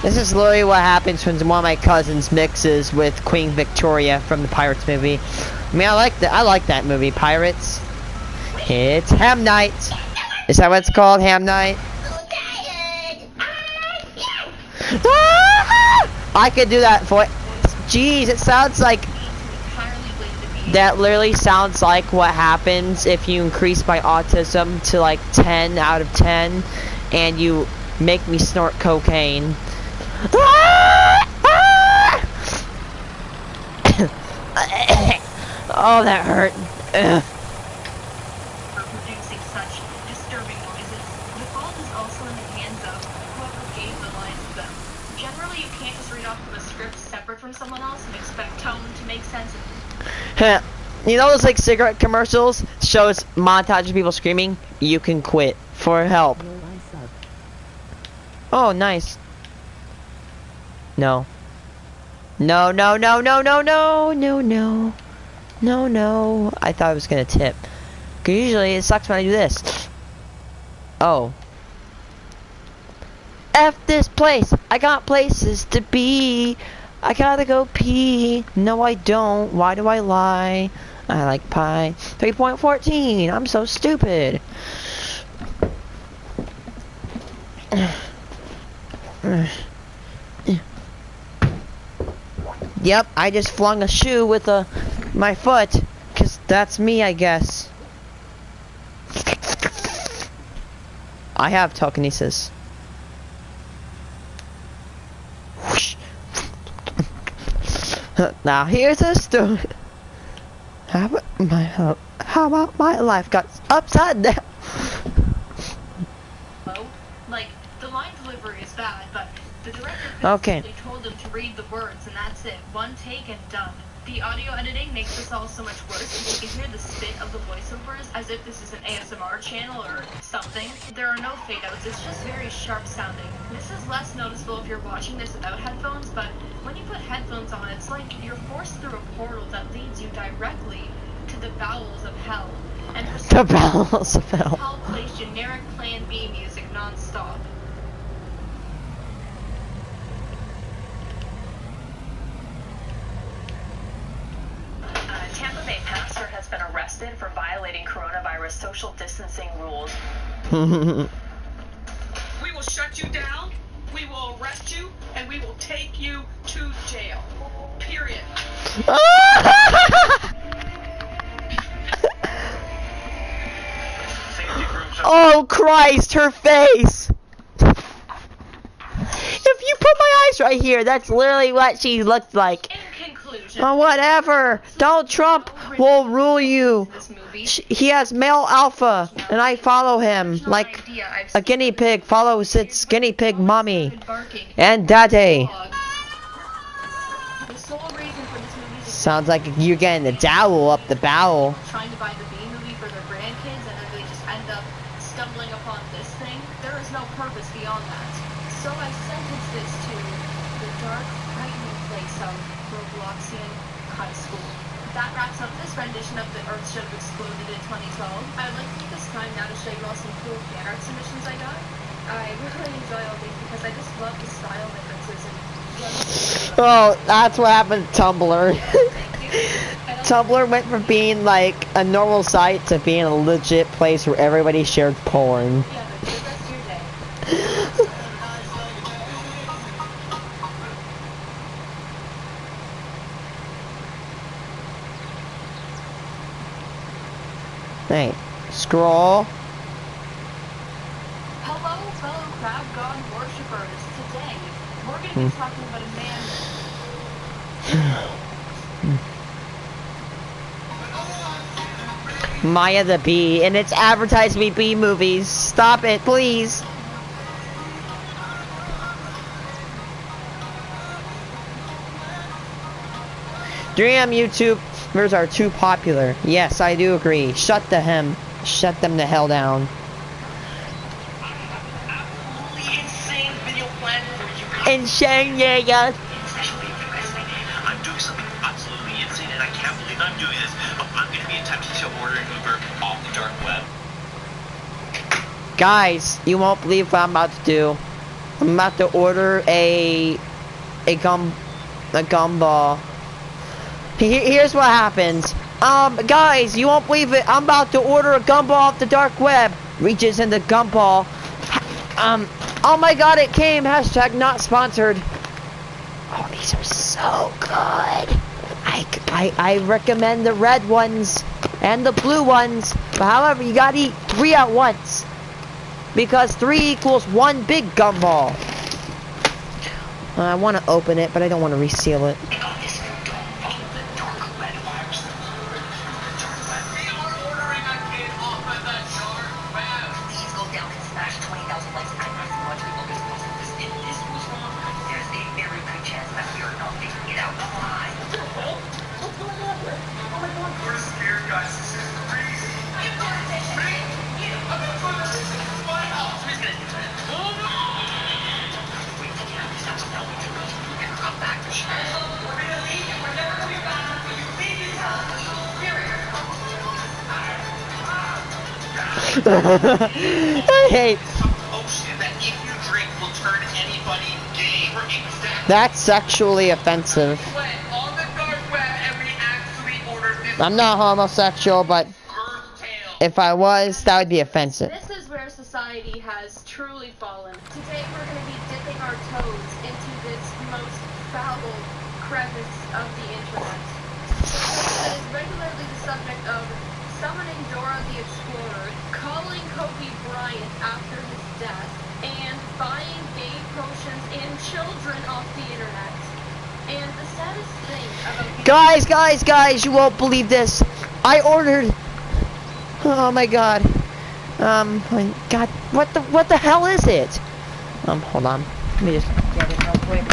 This is literally what happens when one of my cousins mixes with Queen Victoria from the Pirates movie. I mean, I like that movie, Pirates. It's Ham Night. Is that what it's called, Ham Night? I could do that for. Jeez, it sounds like. That literally sounds like what happens if you increase my autism to like 10 out of 10, and you make me snort cocaine. Oh, that hurt. For producing such disturbing noises, the fault is also in the hands of whoever gave the lines to them. Generally, you can't just read off of a script separate from someone else and expect tone to make sense. You know those like cigarette commercials? Shows montage of people screaming? You can quit for help. No, I suck. Oh, nice. No. No, no, no, no, no, no, no, no. No, no. I thought I was gonna tip. Cause usually it sucks when I do this. Oh. F this place. I got places to be. I gotta go pee. No, I don't. Why do I lie? I like pie. 3.14. I'm so stupid. Yep, I just flung a shoe with my foot. Cause that's me, I guess. I have telekinesis. Now here's a story. How about my life got upside down? Like, the line delivery is bad, but the director simply told them to read the words, and that's it. One take and done. The audio editing makes this all so much worse because you can hear the spit of the voiceovers as if this is an ASMR channel or something. There are no fade outs, it's just very sharp sounding. This is less noticeable if you're watching this without headphones, but when you put headphones on, it's like you're forced through a portal that leads you directly to the bowels of hell. And for some The bowels of hell. Hell plays generic Plan B music non-stop. Tampa Bay pastor has been arrested for violating coronavirus social distancing rules. We will shut you down, we will arrest you, and we will take you to jail. Period. Oh Christ, her face! If you put my eyes right here, that's literally what she looks like. In conclusion, Oh, whatever. Donald Trump will rule you. this movie He has male alpha, and I follow him like a guinea pig follows its guinea pig mommy and daddy. The sole reason for this movie is Sounds like you're getting the dowel up the bowel. trying to buy the B movie for their grandkids, and then they just end up stumbling upon this thing. There is no purpose beyond that. So I sentence this to the dark, frightening place of Robloxian High School. That wraps up this rendition of The Earth Should Have Exploded in 2012. I would like to take this time now to show you all some cool fan art submissions I got. I really enjoy all these because I just love the style differences and Oh, that's what happened to Tumblr. Tumblr went from being like a normal site to being a legit place where everybody shared porn. yeah, but good rest of your day. Hey, scroll. Hello, fellow crab god worshippers. Today, we're going to be talking about a man. Maya the Bee, and it's advertised me B movies. Stop it, please. Damn, YouTubers are too popular. Yes, I do agree. Shut them the hell down. Absolutely insane video plan for you. Insane, yeah, yeah. Especially if you guys think I'm doing something absolutely insane and I can't believe I'm doing this. I'm going to be attempting to order an Uber off the dark web. Guys, you won't believe what I'm about to do. I'm about to order a gumball. Here's what happens. Guys, you won't believe it. I'm about to order a gumball off the dark web. Reaches in the gumball. Oh my god, it came. Hashtag not sponsored. Oh, these are so good. I recommend the red ones and the blue ones. But however, you gotta eat 3 at once. Because 3 equals 1 big gumball. I want to open it, but I don't want to reseal it. I hate. That's sexually offensive. I'm not homosexual, but if I was, that would be offensive. This is where society has truly fallen. Today we're going to be dipping our toes into this most foul crevice of the internet. That is regularly the subject of summoning Dora the Explorer, calling Kobe Bryant after his death, and buying gay potions and children off the internet. And the saddest thing about Guys, you won't believe this. I ordered. Oh my god. My god, what the hell is it? Hold on. Let me just get it real quick.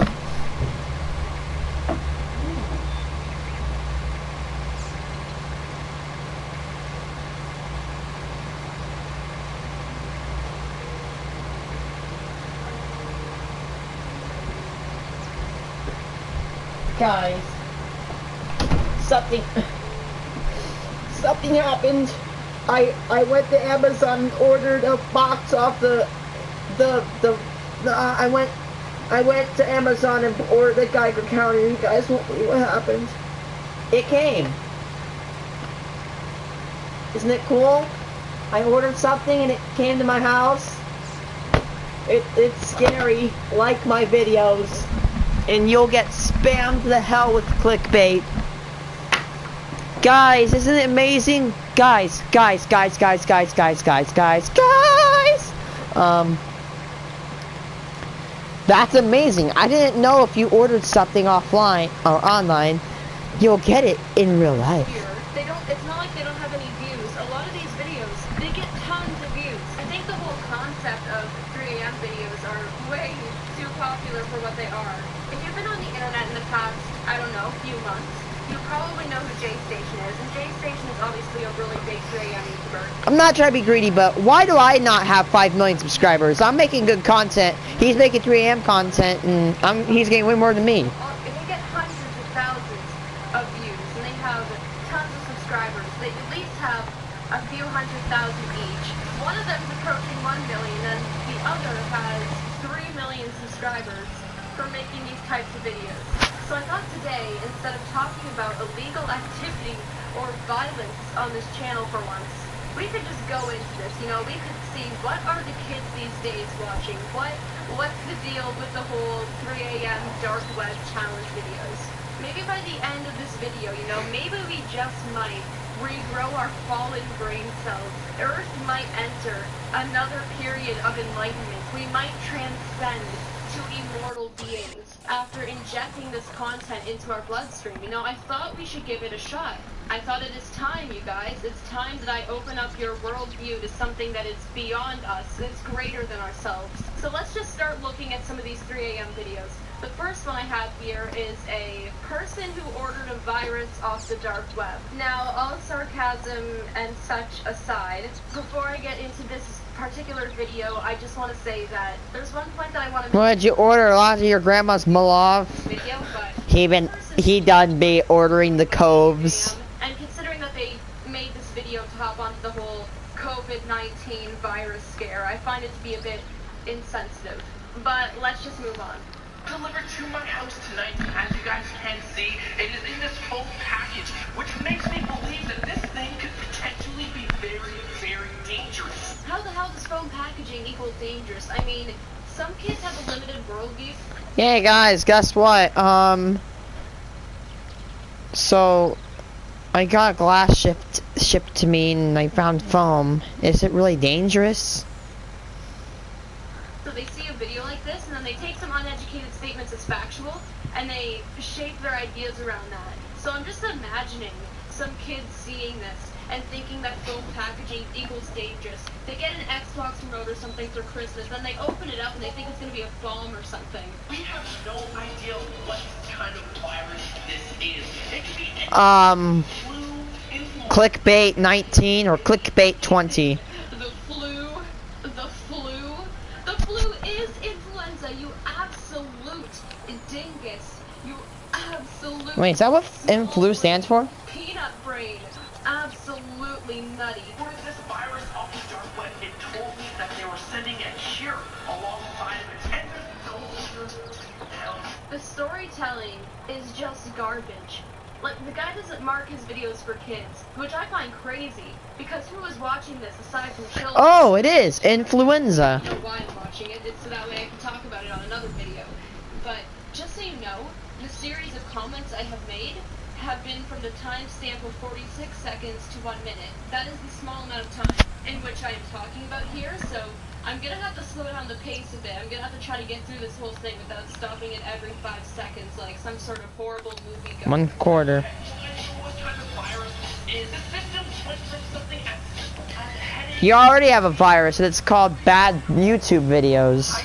Guys, something happened. I went to Amazon and ordered a box off I went to Amazon and ordered the Geiger counter. You guys won't believe what happened. It came. Isn't it cool? I ordered something and it came to my house. It's scary, like my videos. And you'll get spammed to the hell with clickbait. Guys, isn't it amazing? Guys. That's amazing. I didn't know if you ordered something offline or online, you'll get it in real life. It's not like they don't have any views. A lot of these videos, they get tons of views. I think the whole concept of 3 a.m. videos are way too popular for what they are. If you've been on the internet in the past, I don't know, few months, you probably know who J Station is, and J Station is obviously a really big 3 a.m. YouTuber. I'm not trying to be greedy, but why do I not have 5 million subscribers? I'm making good content. He's making 3 a.m. content, and he's getting way more than me. They get hundreds of thousands of views, and they have tons of subscribers. They at least have a few 100,000 each. One of them is approaching 1 million, and the other has 3 million subscribers for making these types of videos. So I thought today, instead of talking about illegal activity or violence on this channel for once, we could just go into this, you know, we could see what are the kids these days watching, what's the deal with the whole 3 a.m. dark web challenge videos. Maybe by the end of this video, you know, maybe we just might regrow our fallen brain cells. Earth might enter another period of enlightenment. We might transcend to immortal beings after injecting this content into our bloodstream. You know, I thought we should give it a shot. I thought it is time, you guys. It's time that I open up your worldview to something that is beyond us, that's greater than ourselves. So let's just start looking at some of these 3 a.m. videos. The first one I have here is a person who ordered a virus off the dark web. Now, all sarcasm and such aside, before I get into this particular video, I just want to say that there's one point that I want to What, did you order a lot of your grandma's malov? Video, but he done be ordering the coves. And considering that they made this video to hop onto the whole COVID-19 virus scare, I find it to be a bit insensitive. But let's just move on. Delivered to my house tonight. As you guys can see, it is in this foam package, which makes me believe that this thing could potentially be very, very dangerous. How the hell does foam packaging equal dangerous? I mean, some kids have a limited worldview. Hey guys, guess what? So I got glass shipped to me, and I found foam. Is it really dangerous? So they see a video like this, and then they take some uneducated statements as factual, and they shape their ideas around that. So I'm just imagining some kids seeing this and thinking that foam packaging equals dangerous. They get an Xbox remote or something for Christmas, then they open it up and they think it's going to be a bomb or something. We have no idea what kind of virus this is. It could be flu, influenza. Clickbait 19 or clickbait 20. The flu is influenza, you absolute dingus. You absolute. Wait, is that what flu stands for? Peanut brain. Absolutely nutty. Where is this virus off the dark web? It told me that they were sending a cure alongside of it. And there's no cure. The storytelling is just garbage. Like, the guy doesn't mark his videos for kids, which I find crazy, because who is watching this aside from children? Oh, it is influenza. I don't know why I'm watching it, it's so that way I can talk about it on another video. But, just so you know, the series of comments I have made have been from the timestamp of 46 seconds to 1 minute. That is the small amount of time in which I am talking about here, so I'm gonna have to slow down the pace a bit. I'm gonna have to try to get through this whole thing without stopping it every 5 seconds, like some sort of horrible movie. 1/4. You already have a virus, and it's called bad YouTube videos.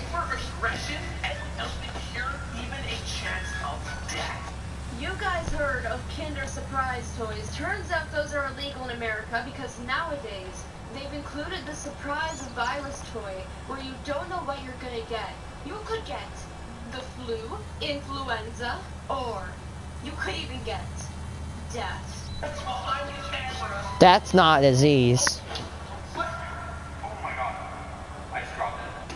You guys heard of Kinder Surprise toys. Turns out those are illegal in America because nowadays they've included the surprise virus toy where you don't know what you're gonna get. You could get the flu, influenza, or you could even get death. That's not a disease.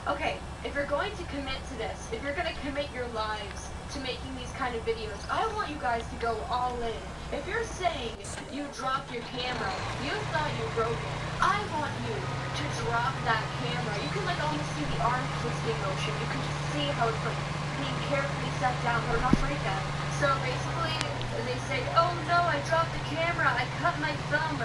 Okay, if you're going to commit to this, if you're going to commit your lives to making these kind of videos, I want you guys to go all in. If you're saying you dropped your camera, you thought you broke it, I want you to drop that camera. You can like almost see the arm twisting motion. You can just see how it's like being carefully set down, but not break that. So basically, they say, oh no, I dropped the camera, I cut my thumb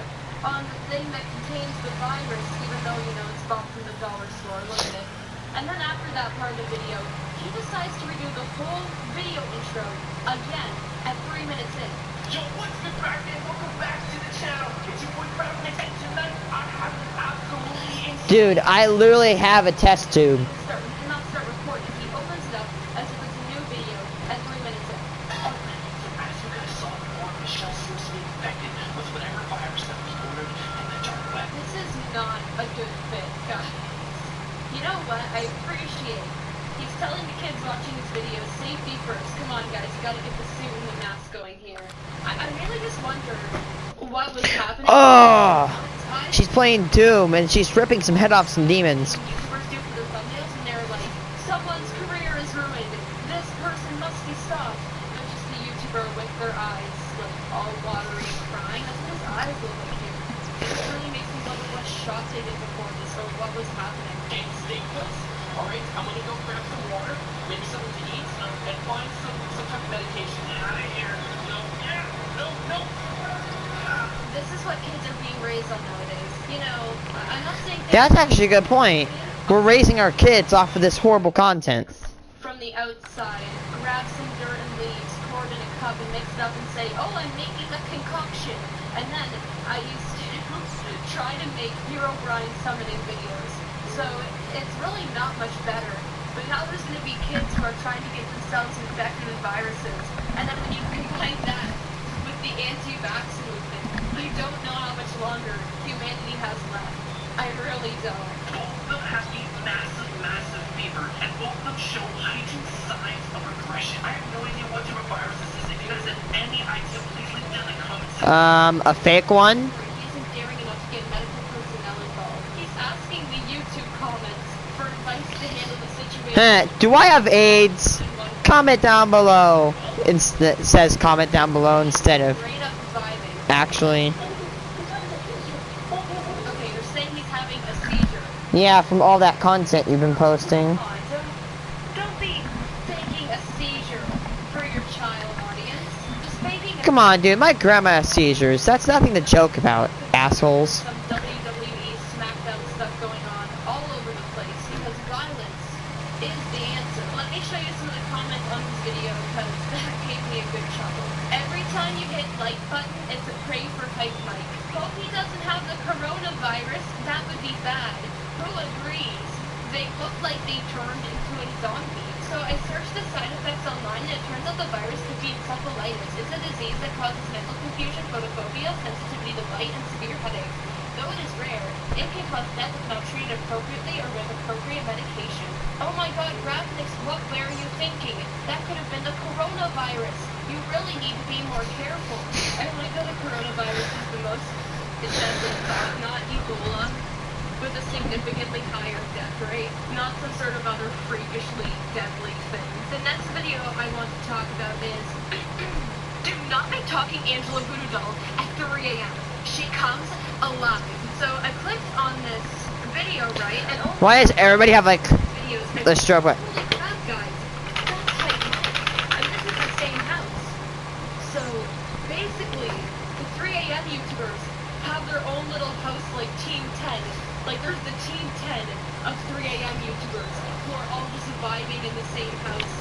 on the thing that contains the virus, even though, you know, it's bought from the dollar store, look at it. And then after that part of the video, he decides to redo the whole video intro again at 3 minutes in. Yo, what's the crack, man? Welcome back to the channel. It's your boy Crowd, and tonight I have an absolutely insane... Dude, I literally have a test tube. We cannot start recording. He opens it up as if it's a new video at 3 minutes in. As you guys saw before, Michelle seems to be infected with whatever virus that was ordered in the dark web. This is not a good fit, guys. You know what? I appreciate. He's telling the kids watching his videos, safety first. Come on, guys, you gotta get the suit and the mask going here. I really just wonder what was happening. Oh, she's playing Doom, and she's ripping some head off some demons. YouTubers do for their thumbnails, and they're like, someone's career is ruined. This person must be stopped. It's just the YouTuber with their eyes, like, all watery and crying. That's what his eyes look like here. It really makes me wonder what shot they did before this, or what was happening. And stay close. Alright, I'm gonna go grab some water, maybe something to eat, and find some type of medication. Out of here. No. This is what kids are being raised on nowadays. You know, I'm not saying That's actually a good point. We're raising our kids off of this horrible content. from the outside, grab some dirt and leaves, pour it in a cup and mix it up and say, oh, I'm making a concoction. And then I used to try to make Hero Brian summoning videos. So it's really not much better. But now there's going to be kids who are trying to get themselves infected with viruses. And then when you combine that with the anti-vax movement, I don't know how much longer humanity has left. I really don't. Both of them have a massive fever, and both of them show heightened signs of aggression. I have no idea what type of virus this is. If you guys have any idea, please leave it down in the comments section. A fake one? He isn't daring enough to get medical personnel involved. He's asking the YouTube comments for advice tries to handle the situation. Do I have AIDS? Comment down below. It says comment down below instead of Straight up vibing. actually. Okay, you're saying he's having a seizure. Yeah, from all that content you've been posting. Come on, don't be faking a seizure for your child, audience. Just faking a Come on, dude. My grandma has seizures. That's nothing to joke about, assholes. some WWE SmackDown stuff going on all over the place because violence is the answer. Let me show you some of the comments on this video because that gave me a good chuckle. Every time you hit like button, it's a pray for hype Mike. Hope he doesn't have the coronavirus. That would be bad. Who agrees? They look like they turned into a zombie. So I searched the side effects online and it turns out the virus could be encephalitis. It's a disease that causes mental confusion, photophobia, sensitivity to light, and severe headaches. Though it is rare, it can cause death if not treated appropriately or with appropriate medication. Oh my god, Ravnix, what were you thinking? That could have been the coronavirus. You really need to be more careful. I like that the coronavirus is the most deadly thought, not Ebola, with a significantly higher death rate, not some sort of other freakishly deadly thing. The next video I want to talk about is do not be talking Angela Voodoo Doll at 3 a.m. She comes alive. So I clicked on this video, right? And all Why does everybody have like videos the strobe? holy crap, guys. That's hype. And this is the same house. So basically, the 3 a.m. YouTubers have their own little house like Team 10. Like there's the Team 10 of 3 a.m. YouTubers who are all just vibing in the same house,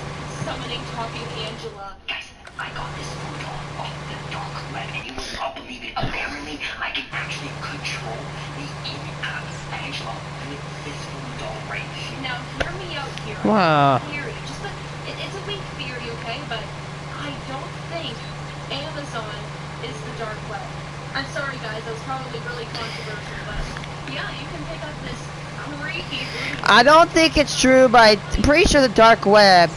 summoning talking Angela. Guys, I got this photo off the dark web, and you will not believe it. Apparently, I can actually control the in-app Angela with this voodoo doll right here. Now hear me out here. Wow. Theory. It's a weak theory, okay? But I don't think Amazon is the dark web. I'm sorry guys, that was probably really controversial, but yeah, you can pick up this creepy voodoo. I don't think it's true, but I'm pretty sure the dark web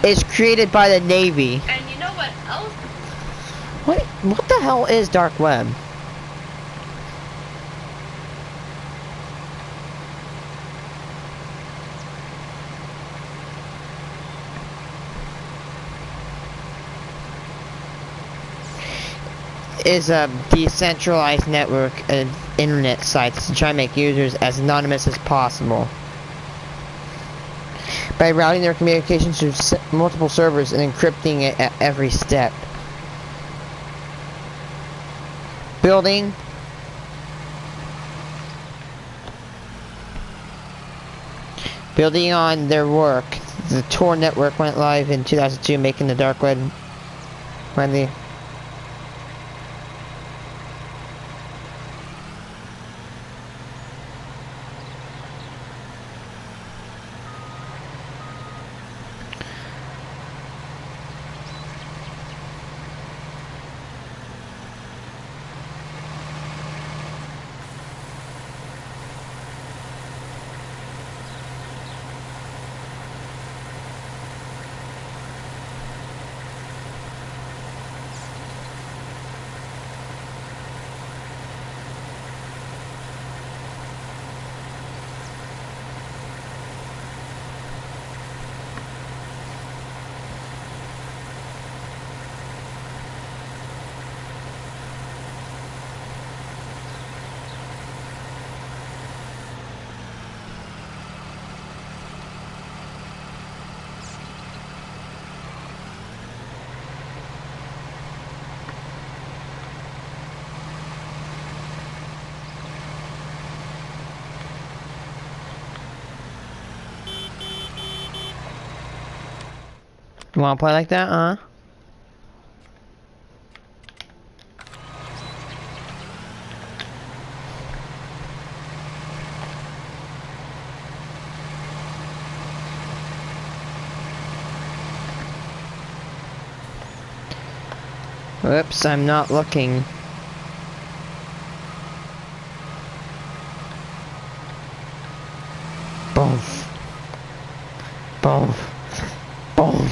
is created by the Navy. And you know what else? What the hell is dark web? Is a decentralized network of internet sites to try to make users as anonymous as possible by routing their communications through multiple servers and encrypting it at every step. Building on their work, the Tor network went live in 2002, making the dark web friendly. You wanna play like that, huh? Whoops, I'm not looking. Boom. Boom. Boom.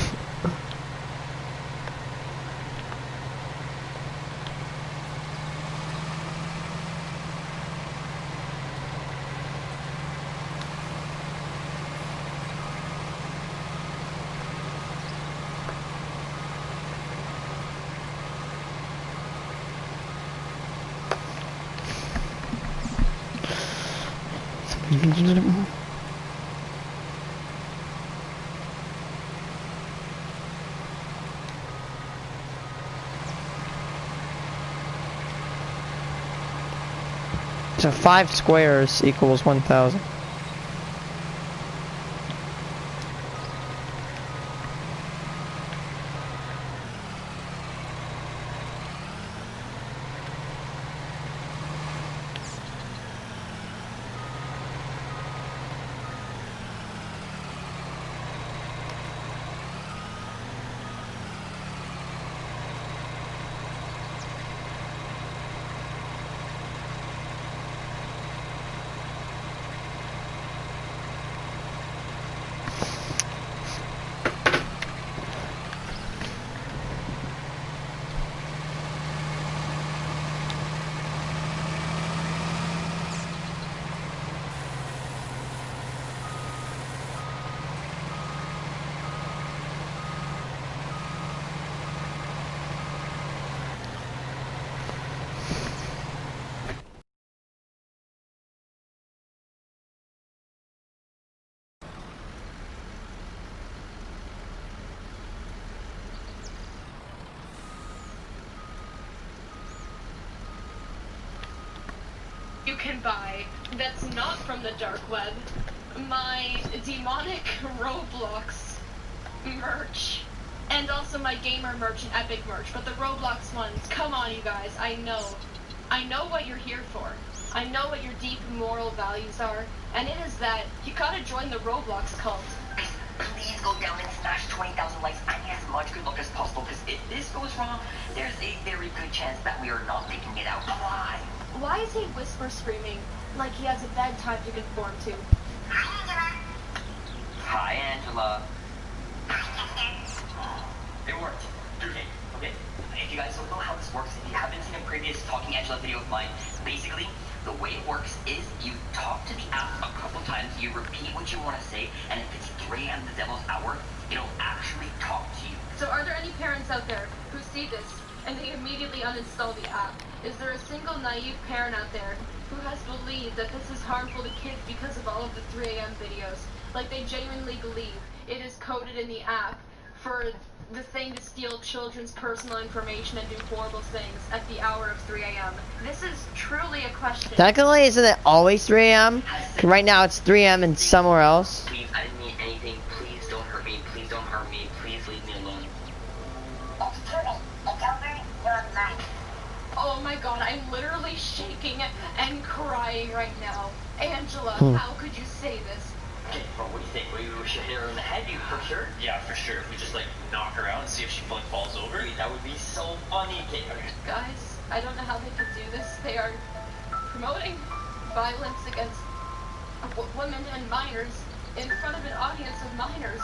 So 5 squares equals 1,000. You can buy, that's not from the dark web, my demonic Roblox merch. And also my gamer merch and epic merch, but the Roblox ones, come on you guys, I know what you're here for. I know what your deep moral values are, and it is that you gotta join the Roblox cult. Please go down and smash 20,000 likes. I need as much good luck as possible, because if this goes wrong, there's a very good chance that we are not making it out alive. Why is he whisper screaming like he has a bedtime to conform to? Hi, Angela. It worked. Okay. If you guys don't know how this works, if you haven't seen a previous Talking Angela video of mine, basically, the way it works is you talk to the app a couple times, you repeat what you want to say, and if it's 3 a.m. the devil's hour, it'll actually talk to you. So are there any parents out there who see this and they immediately uninstall the app? Is there a single naive parent out there who has believed that this is harmful to kids because of all of the 3 a.m. videos? Like they genuinely believe it is coded in the app for the thing to steal children's personal information and do horrible things at the hour of 3 a.m. This is truly a question. Technically, isn't it always 3 a.m.? Right now it's 3 a.m. and somewhere else. Please, I didn't mean anything. Please don't hurt me. Please don't harm me. Please leave me alone. Oh my god, I'm literally shaking and crying right now. Angela, how could you say this? Okay, well, what do you think? We should hit her in the head, you for sure? Yeah, for sure. If we just, like, knock her out and see if she falls over. That would be so funny. Okay. Guys, I don't know how they could do this. They are promoting violence against women and minors in front of an audience of minors.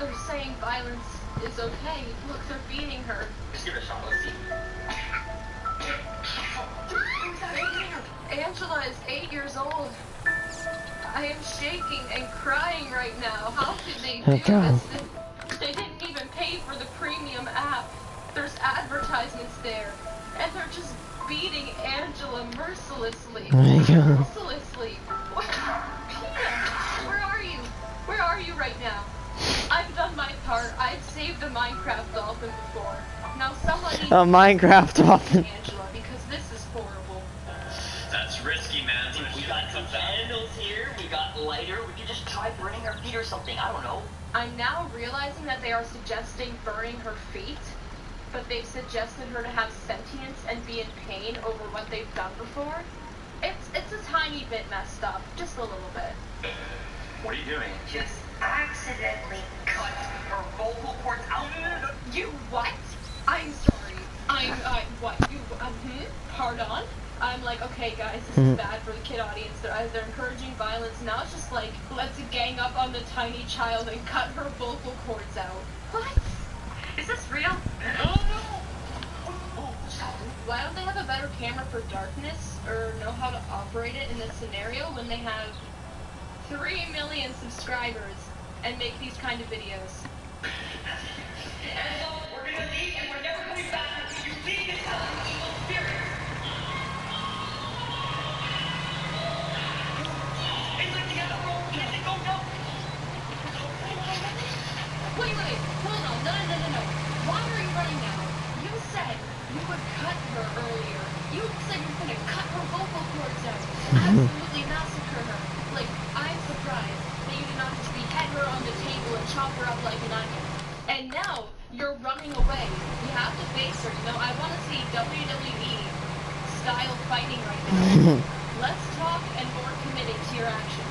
They're saying violence is okay. Look, they're beating her. Just give it a shot. Let's see. Angela is 8 years old. I am shaking and crying right now. How could they do this? They didn't even pay for the premium app. There's advertisements there. And they're just beating Angela mercilessly. Mercilessly. Pia, where are you? Where are you right now? I've done my part. I've saved a Minecraft dolphin before. Now someone needs A Minecraft dolphin. Angela, because this is horrible. That's risky, man. We got some candles here. We got lighter. We could just try burning her feet or something. I don't know. I'm now realizing that they are suggesting burning her feet, but they've suggested her to have sentience and be in pain over what they've done before. It's a tiny bit messed up, just a little bit. What are you doing? Just accidentally cut her vocal cords out. You what? I'm sorry. What? You, pardon? I'm like, okay guys, this is bad for the kid audience. They're encouraging violence. Now it's just like, let's gang up on the tiny child and cut her vocal cords out. What? Is this real? Why don't they have a better camera for darkness, or know how to operate it in this scenario when they have 3 million subscribers and make these kind of videos? And so we're gonna leave and we're never coming back until you leave this house, evil spirit. It's was gonna cut her vocal cords out, absolutely massacre her. Like, I'm surprised that you did not just behead her on the table and chop her up like an onion. And now you're running away. You have to face her. You know, I want to see WWE style fighting right now. Let's talk and more committed to your actions.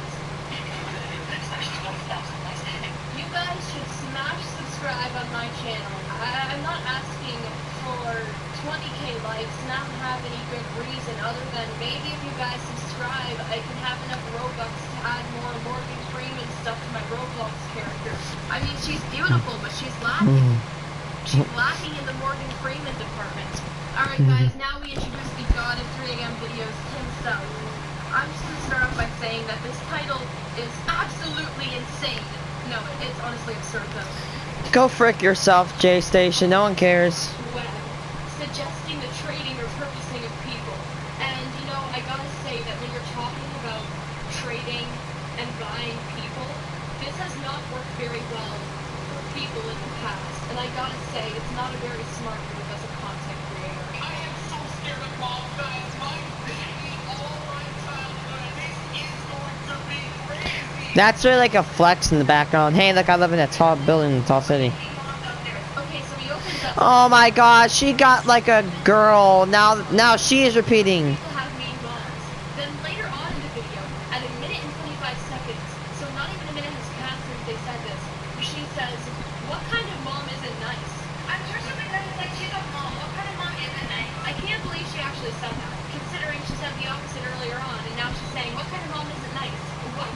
You guys should smash subscribe on my channel. I'm not asking for 20k likes, not have any good reason other than maybe if you guys subscribe, I can have enough Robux to add more Morgan Freeman stuff to my Roblox character. I mean, she's beautiful, but she's lacking. She's lacking in the Morgan Freeman department. Alright guys, now we introduce the god of 3am videos himself. I'm just gonna start off by saying that this title is absolutely insane. No, it's honestly absurd though. Go frick yourself, J-Station. No one cares. Web, suggesting the trading or purchasing of people. And you know, I gotta say that when you're talking about trading and buying people, this has not worked very well for people in the past. And I gotta say, it's not a very smart move as a content creator. I am so scared of mom guys. My baby, all my childhood. This is going to be crazy. That's really like a flex in the background. Hey, look, I live in a tall building in a tall city. Okay, so he opens up. Oh my god, she got like a girl. Now she is repeating. People have mean moms. Then later on in the video, at a minute and 25 seconds, so not even a minute has passed since they said this, she says, "What kind of mom isn't nice?" I'm sure something that is like, she's a mom. What kind of mom isn't nice? I can't believe she actually said that, considering she said the opposite earlier on, and now she's saying, "What kind of mom isn't nice?" What?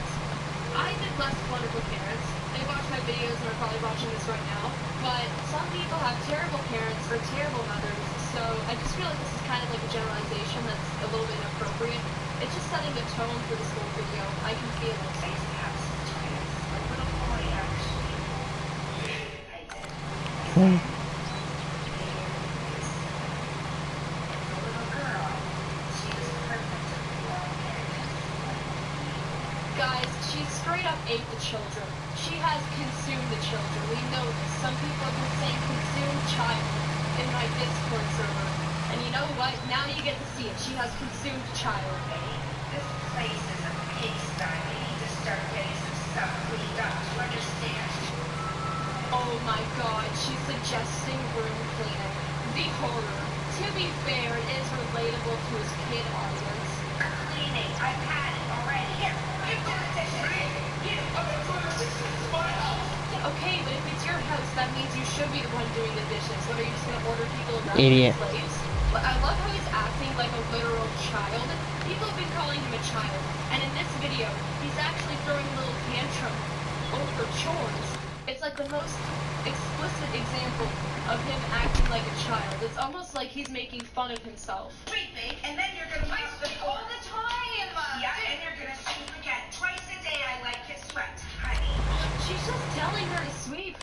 I did less wonderful parents. They watch my videos and are probably watching this right now. But some people have terrible parents or terrible mothers. So I just feel like this is kind of like a generalization that's a little bit inappropriate. It's just setting the tone for this whole video. I can feel it. A little boy actually. I did. The little girl, she was perfect with long hair. Guys, she straight up ate the children. She has consumed the children. We know this. Some people have been saying consumed child in my Discord server. And you know what? Now you get to see it. She has consumed child. This place is a pigsty. We need to start getting some stuff cleaned up. Do you understand? Oh my god, she's suggesting room cleaning. The horror. To be fair, it is relatable to his kid audience. Cleaning. I've had it already. Here, you do the dishes. You. Okay, but if it's your house, that means you should be the one doing the dishes. What, are you just gonna order people around Idiot. as slaves? But I love how he's acting like a literal child. People have been calling him a child, and in this video, he's actually throwing a little tantrum over chores. It's like the most explicit example of him acting like a child. It's almost like he's making fun of himself. Sweeping, and then you're gonna mop the floor. All the time. Yeah, and you're gonna sweep again. Twice a day. I like it swept, honey. She's just telling her to sweep.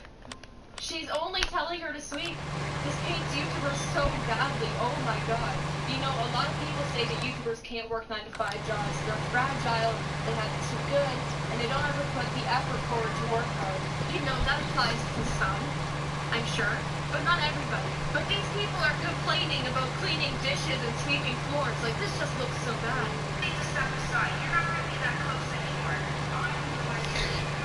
She's only telling her to sweep. This paints YouTubers so badly. Oh my god. You know, a lot of people say that YouTubers can't work 9 to 5 jobs. They're fragile, they have it too good, and they don't ever put the effort forward to work hard. You know, that applies to some, I'm sure, but not everybody. But these people are complaining about cleaning dishes and sweeping floors. Like, this just looks so bad. Need to step aside. You're not gonna be that close anymore.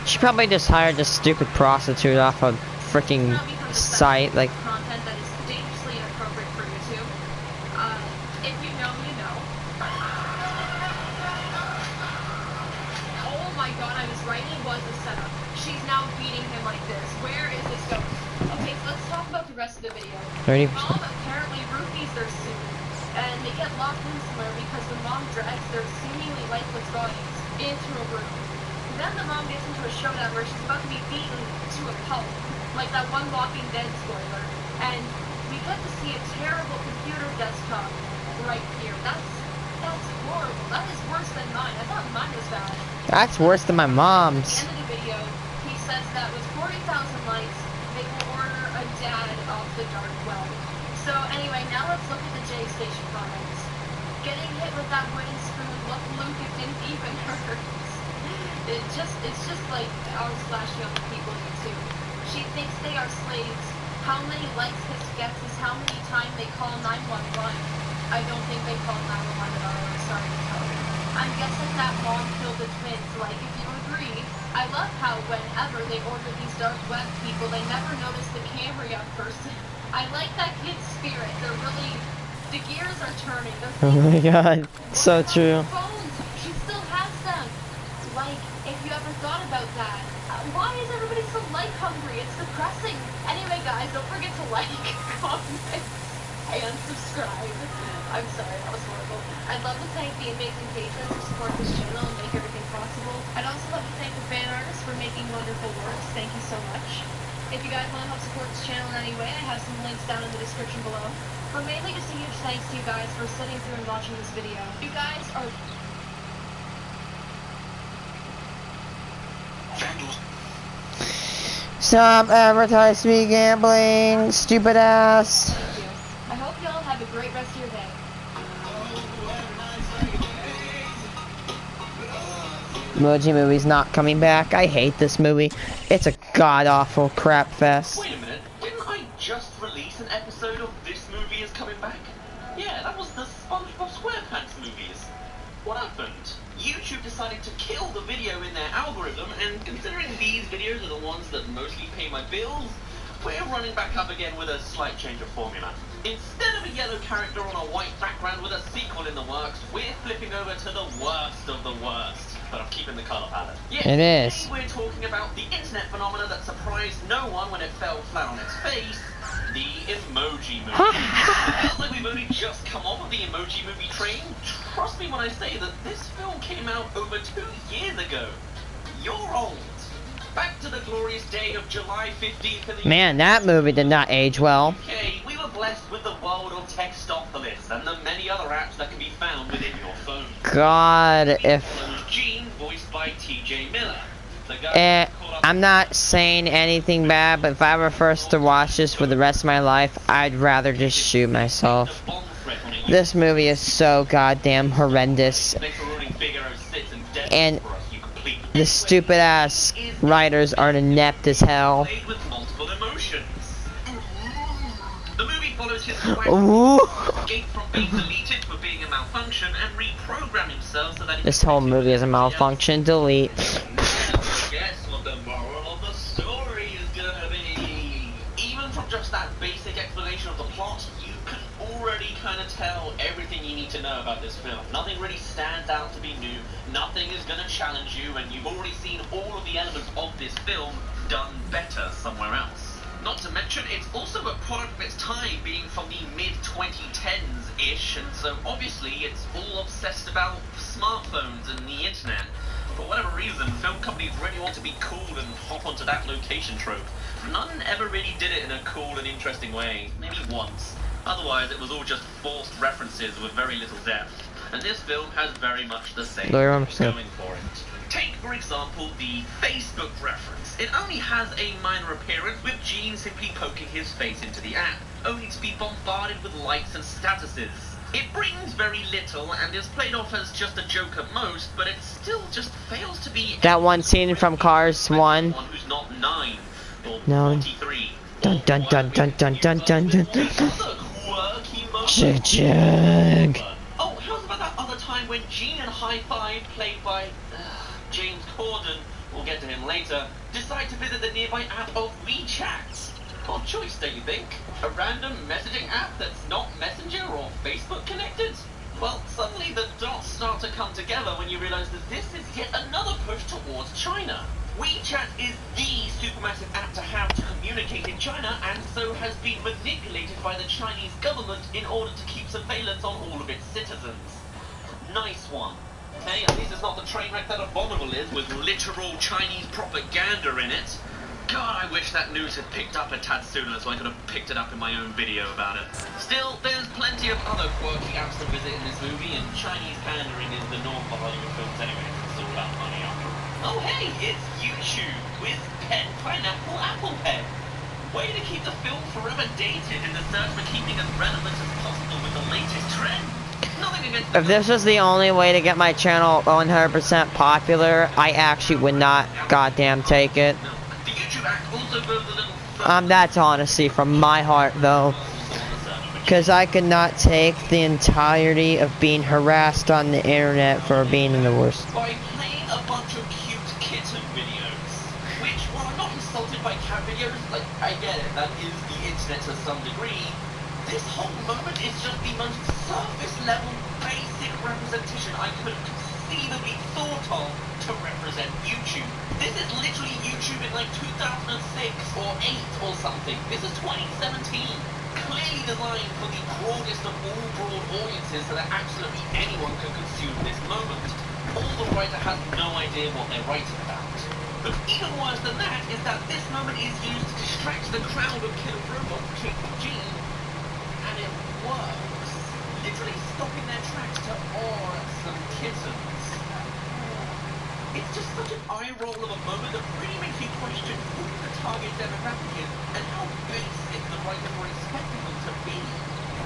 She probably just hired this stupid prostitute off a freaking site. Like, Content that is dangerously inappropriate for YouTube. If you know, you know. Oh my god, I was right, it was a setup. She's now beating him like this. Where is this going? Okay, so let's talk about the rest of the video. 30%. Mom apparently roofies their suit, and they get locked in somewhere because the mom drags their seemingly lifeless bodies into a room. Then the mom gets into a showdown where she's about to be beaten to a pulp, like that one Walking Dead spoiler. And we get to see a terrible computer desktop right here. That's horrible. That is worse than mine. I thought mine was bad. that's worse than my mom's. At the end of the video, he says that with 40,000 likes, they will order a dad off the dark web. So anyway, now let's look at the J Station comments. Getting hit with that wooden spoon, look, Luke, it didn't even hurt. It's just like our slashing on the people on YouTube. She thinks they are slaves. How many likes this gets is how many times they call 911. I don't think they called 911 at all. I'm sorry to tell you. I'm guessing that mom killed the twins. Like, if you agree, I love how whenever they order these dark web people, they never notice the Cambria person. I like that kid's spirit. They're really, the gears are turning. They're Oh my god, so What about true. her phones? She still has them. Like, if you ever thought about that, why is everybody so like hungry? It's depressing. Anyway, guys, don't forget to like, comment, and subscribe. I'm sorry, that was horrible. I'd love to thank the amazing patrons who support this channel and make everything possible. I'd also love to thank the fan artists for making wonderful works. Thank you so much. If you guys want to help support this channel in any way, I have some links down in the description below. But mainly just a huge thanks to you guys for sitting through and watching this video. You guys are... Stop advertising me gambling, stupid ass. Thank you. I hope y'all have a great rest of your day. Emoji Movie's not coming back. I hate this movie. It's a god-awful crap fest. Wait a minute, didn't I just release an episode of This Movie Is Coming Back? Yeah, that was the SpongeBob SquarePants movies. What happened? YouTube decided to kill the video in their algorithm, and considering these videos are the ones that mostly pay my bills, we're running back up again with a slight change of formula. Instead of a yellow character on a white background with a sequel in the works, we're flipping over to the worst of the worst. But I'm keeping the color palette. Yeah, It is. today we're talking about the internet phenomena that surprised no one when it fell flat on its face, the Emoji Movie. It feels like we've only just come off of the Emoji Movie train. Trust me when I say that this film came out over 2 years ago. You're old. Back to the glorious day of July 15th in the Man, that movie did not age well. UK, we were blessed with the world of Textopolis and the many other apps that can be found within your phone. God, if... Gene, voiced by TJ Miller. The guy I'm not saying anything bad, but if I were forced to watch this for the rest of my life, I'd rather just shoot myself. This movie is so goddamn horrendous. And the stupid ass writers are inept as hell. The movie follows his Ooh. escape from being deleted for being a malfunction and reprogram himself so that he This whole movie is a malfunction. Delete. Guess what the moral of the story is gonna be. Even from just that basic explanation of the plot, you can already kind of tell everything you need to know about this film. Nothing really stands out to be new. Nothing is gonna challenge you, and you've already seen all of the elements of this film done better somewhere else. Not to mention, it's also a product of its time, being from the mid-2010s-ish, and so obviously it's all obsessed about smartphones and the internet. For whatever reason, film companies really want to be cool and hop onto that location trope. None ever really did it in a cool and interesting way, maybe once. Otherwise, it was all just forced references with very little depth. And this film has very much the same going for it. Take, for example, the Facebook reference. It only has a minor appearance, with Gene simply poking his face into the app, only to be bombarded with likes and statuses. It brings very little and is played off as just a joke at most, but it still just fails to be That one scene from Cars 1. who's not 9 or No. 43. Dun dun dun dun dun dun dun dun. Other quirky moments. Jig jig. Oh, how's about that other time when Gene and High Five, played by James Corden, we'll get to him later, decide to visit the nearby app of WeChat? Odd choice, don't you think? A random messaging app that's not Messenger or Facebook connected? Well, suddenly the dots start to come together when you realize that this is yet another push towards China. WeChat is the supermassive app to have to communicate in China, and so has been manipulated by the Chinese government in order to keep surveillance on all of its citizens. Nice one. Hey, at least it's not the train wreck that Abominable is, with literal Chinese propaganda in it. God, I wish that news had picked up a tad sooner so I could have picked it up in my own video about it. Still, there's plenty of other quirky apps to visit in this movie, and Chinese pandering is the norm for Hollywood films anyway. It's all about money after all. Oh hey, it's YouTube with Pen Pineapple Apple Pen. Way to keep the film forever dated in the search for keeping as relevant as possible with the latest trend. Nothing against If this was the only way to get my channel 100% popular, I actually would not goddamn take it. The YouTube act also goes a little further. That's honesty from my heart, though. Because I could not take the entirety of being harassed on the internet for being in the worst. By playing a bunch of cute kitten videos. Which, while I'm not insulted by cat videos, like, I get it, that is the internet to some degree, this whole moment is just the most surface level, basic representation I could have conceivably thought of to represent YouTube. This is literally YouTube in like 2006 or 8 or something. This is 2017. Clearly designed for the broadest of all broad audiences so that absolutely anyone can consume this moment. All the writer has no idea what they're writing about. But even worse than that is that this moment is used to distract the crowd of killer robots chasing Gene, and it works. Literally stopping their tracks to awe at some kittens. It's just such an eye roll of a moment that really makes you question who the target demographic is and how basic the writers were expecting them to be.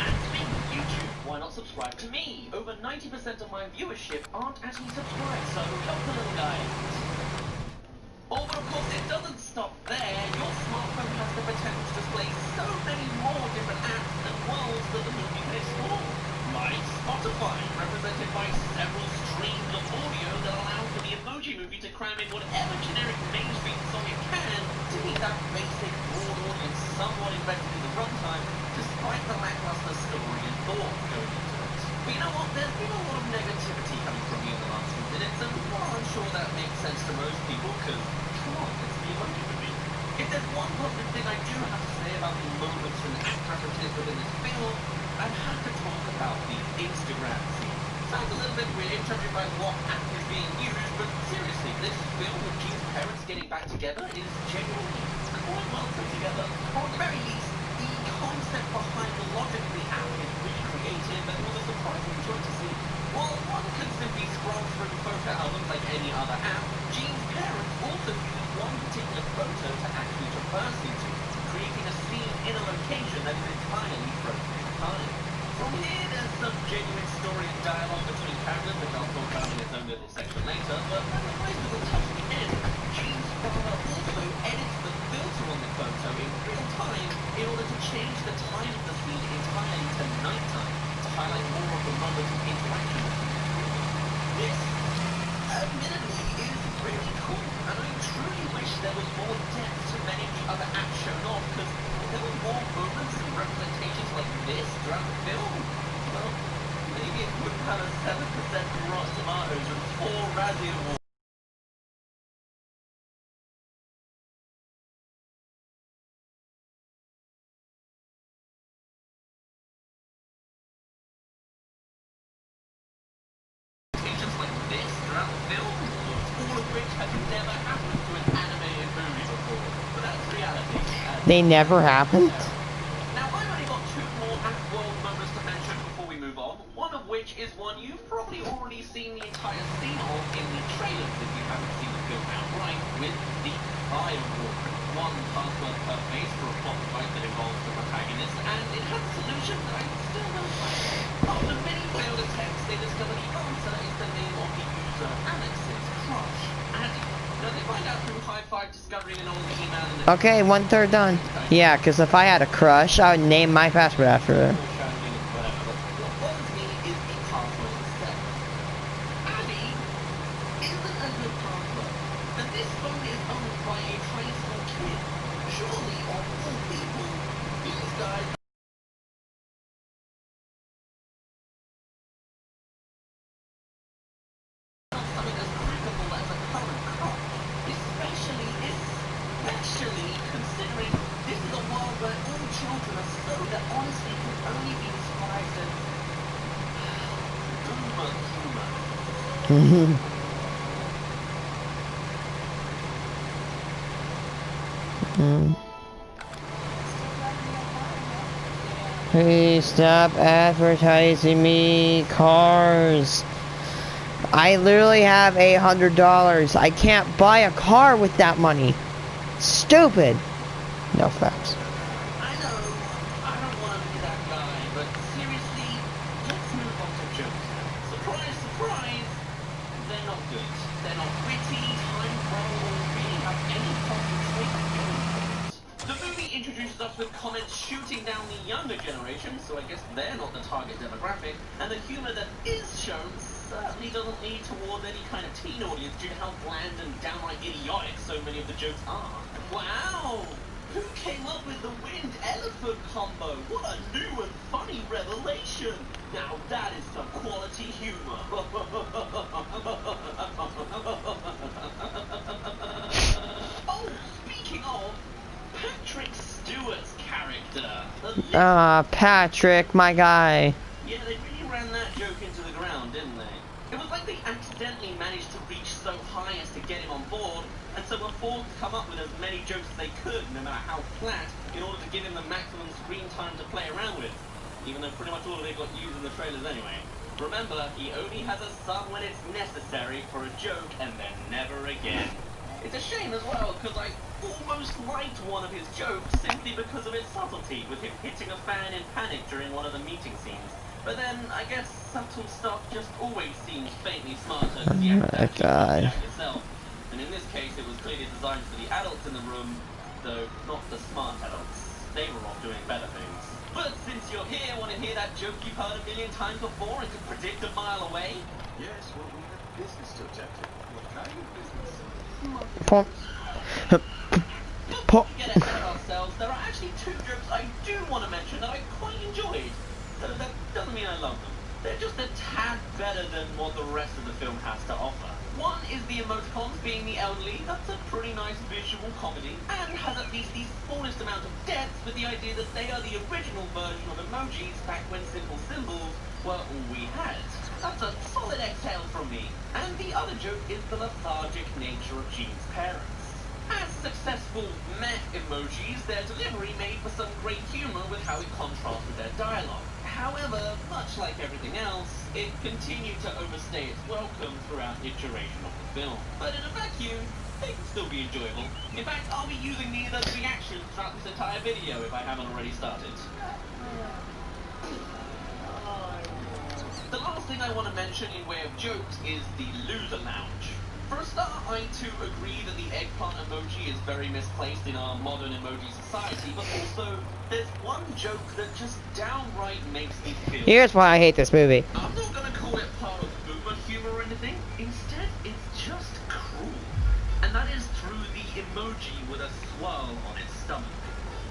And speaking of YouTube, why not subscribe to me? Over 90% of my viewership aren't actually subscribed, so help the little guy. Oh, but of course it doesn't stop there. Your smartphone has the potential to display so many more different apps and worlds that the movie can explore. Like Spotify, represented by several streams of audio that allow for the Emoji Movie to cram in whatever generic mainstream song it can to meet that basic broad audience somewhat invested in the runtime, despite the lackluster story and thought going into it. But you know what? There's been a lot of negativity coming from me in the last few minutes, and while I'm sure that makes sense to most people, because, come on, it's the Emoji Movie. If there's one positive thing I do have to say about the moments and act references within this film, I'd have to talk about the Instagram scene. Sounds a little bit weird judging by what app is being used, but seriously, this film with Gene's parents getting back together is genuinely quite well put together. Or at the very least, the concept behind the logic of the app is really creative and was a surprising choice to see. While one can simply scroll through photo albums like any other app, Gene's parents also used one particular photo to actually traverse into, creating a scene in a location that is entirely frozen in time. From here, there's some genuine story and dialogue between characters, which I'll talk about in its own little section later, but when the place was touch the end, Gene's father also edits the filter on the photo in real time in order to change the time of the scene entirely to nighttime, to highlight more of the moment of interaction. This, admittedly, is really cool, and I truly wish there was more depth to many of the other apps shown off, because there were more moments and representations like this throughout the film. Well, maybe it wouldn't have a 7% Rotten Tomatoes and 4 Razzie Awards. Like this throughout the film, all of which has never happened to an animated movie before. But that's reality. They never happened? Now, I've only got 2 more Act-World moments to mention before we move on, one of which is one you've probably already seen the entire scene of in the trailers if you haven't seen the film outright, with the firewalk. One password per face for a plot device that involves the protagonist, and it has a solution that I still don't like. After many failed attempts, they discover the answer is the name of the user, Alex's crush, Addie. Now they find out through High-Five discovering an old email and Okay, 1/3 done. Yeah, because if I had a crush, I would name my password after her. What bothers me is the password itself. Addie isn't a good password, and this phone is owned by a high school kid. Surely, of all people, these guys something as crackable as a current crop, especially considering this is a world where all children are so that honestly could only be described as boomer humor. Please stop advertising me cars. I literally have $800. I can't buy a car with that money. Stupid. No facts. I know, I don't want to be that guy, but seriously, let's move on to jokes now. Surprise, surprise, they're not good. They're not witty, time-travel, or really have any concentration. The movie introduces us with with comments shooting down the younger generation, so I guess they're not the target demographic, and the humor that is shown certainly doesn't lead towards any kind of teen audience due to how bland and downright idiotic so many of the jokes are. Wow! Who came up with the wind elephant combo? What a new and funny revelation! Now that is some quality humor. Oh, speaking of, Patrick Stewart's character. Patrick, my guy. Yeah, they really ran that joke into the ground, didn't they? It was like they accidentally managed to reach so high as to get him on board, and so were forced to come up with as many jokes as they could, no matter how flat, in order to give him the maximum screen time to play around with. Even though pretty much all of it got used in the trailers anyway. Remember, he only has a son when it's necessary for a joke, and then never again. It's a shame as well, because I almost liked one of his jokes simply because of its subtlety, with him hitting a fan in panic during one of the meeting scenes. But then, I guess subtle stuff just always seems faintly smarter because you have to actually point it out yourself. And in this case, it was clearly designed for the adults in the room, though not the smart adults. They were off doing better things. But since you're here, want to hear that joke you've heard a million times before and could predict a mile away? Yes, well, we have business to attend to. What kind of business? Before we get ahead of ourselves, there are actually two jokes I do want to mention that I quite enjoyed. That doesn't mean I love them. They're just a tad better than what the rest of the film has to offer. One is the emoticons being the elderly. That's a pretty nice visual comedy, and has at least the smallest amount of depth with the idea that they are the original version of emojis back when simple symbols were all we had. That's a solid exhale from me. And the other joke is the lethargic nature of Gene's parents. As successful meh emojis, their delivery made for some great humor with how it contrasts with their dialogue. However, much like everything else, it continued to overstay its welcome throughout the duration of the film. But in a vacuum, they can still be enjoyable. In fact, I'll be using these as reactions throughout this entire video if I haven't already started. The last thing I want to mention in way of jokes is the loser lounge. For a start, I too agree that the eggplant emoji is very misplaced in our modern emoji society, but also, there's one joke that just downright makes me feel... Here's why I hate this movie. I'm not gonna call it part of boomer humor or anything. Instead, it's just cruel. And that is through the emoji with a swirl on its stomach.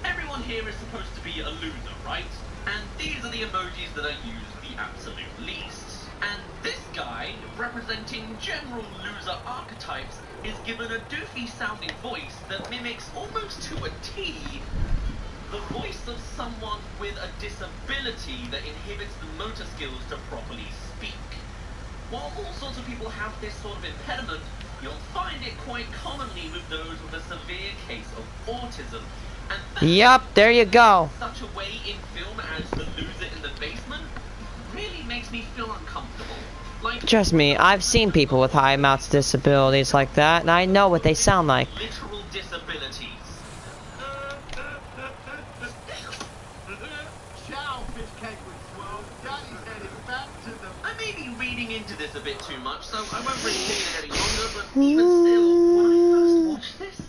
Everyone here is supposed to be a loser, right? And these are the emojis that are used the absolute least. And this guy, representing general loser archetypes, is given a doofy-sounding voice that mimics almost to a T the voice of someone with a disability that inhibits the motor skills to properly speak. While all sorts of people have this sort of impediment, you'll find it quite commonly with those with a severe case of autism. And Yup, there you go. Such a way in film as the loser in the basement really makes me feel uncomfortable. Like, Trust me, I've seen people with high amounts of disabilities like that, and I know what they sound like. literal disabilities. Ciao, fish cake with swirl. Daddy's headed back to the... I may be reading into this a bit too much, so I won't repeat it any longer, but even still, when I first watched this,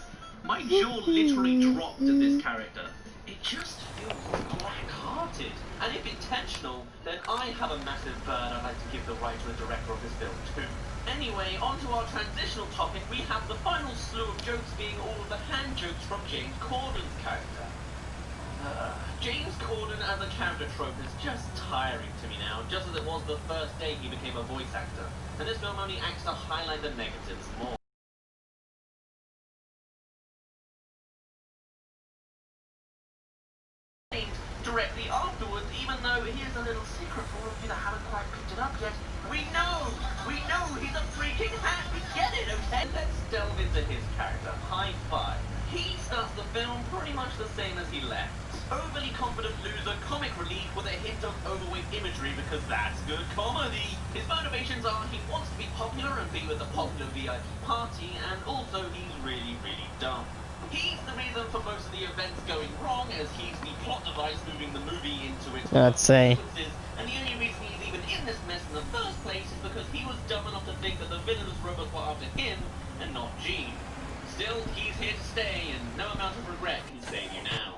my jaw literally dropped at this character. It just feels black-hearted. And if intentional, then I have a massive burn I'd like to give the writer and director of this film too. Anyway, on to our transitional topic, we have the final slew of jokes being all of the hand jokes from James Corden's character. James Corden as a character trope is just tiring to me now, just as it was the first day he became a voice actor. And this film only acts to highlight the negatives more. Directly afterwards, even though here's a little secret for all of you that haven't quite picked it up yet. We know he's a freaking hack. We get it, okay? Let's delve into his character. High five. He starts the film pretty much the same as he left. Overly confident loser, comic relief with a hint of overweight imagery because that's good comedy. His motivations are he wants to be popular and be with the popular VIP party, and also he's really, really dumb. He's the reason for most of the events going wrong, as he's the plot device moving the movie into its consequences, and the only reason he's even in this mess in the first place is because he was dumb enough to think that the villainous robots were after him, and not Gene. Still, he's here to stay, and no amount of regret can save you now.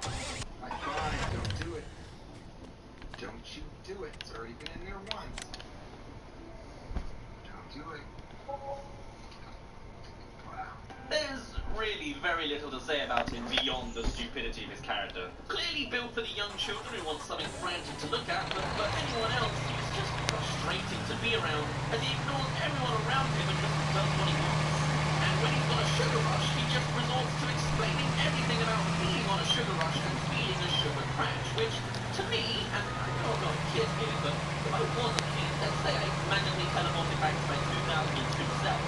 very little to say about him beyond the stupidity of his character. Clearly built for the young children who want something frantic to look at, but anyone else, he's just frustrating to be around, as he ignores everyone around him and just does what he wants. And when he's got a sugar rush, he just resorts to explaining everything about being on a sugar rush and feeling a sugar crash, which, to me, and I know I'm not a kid here, but if I was a kid, let's say I manually teleported back to my 2002 self,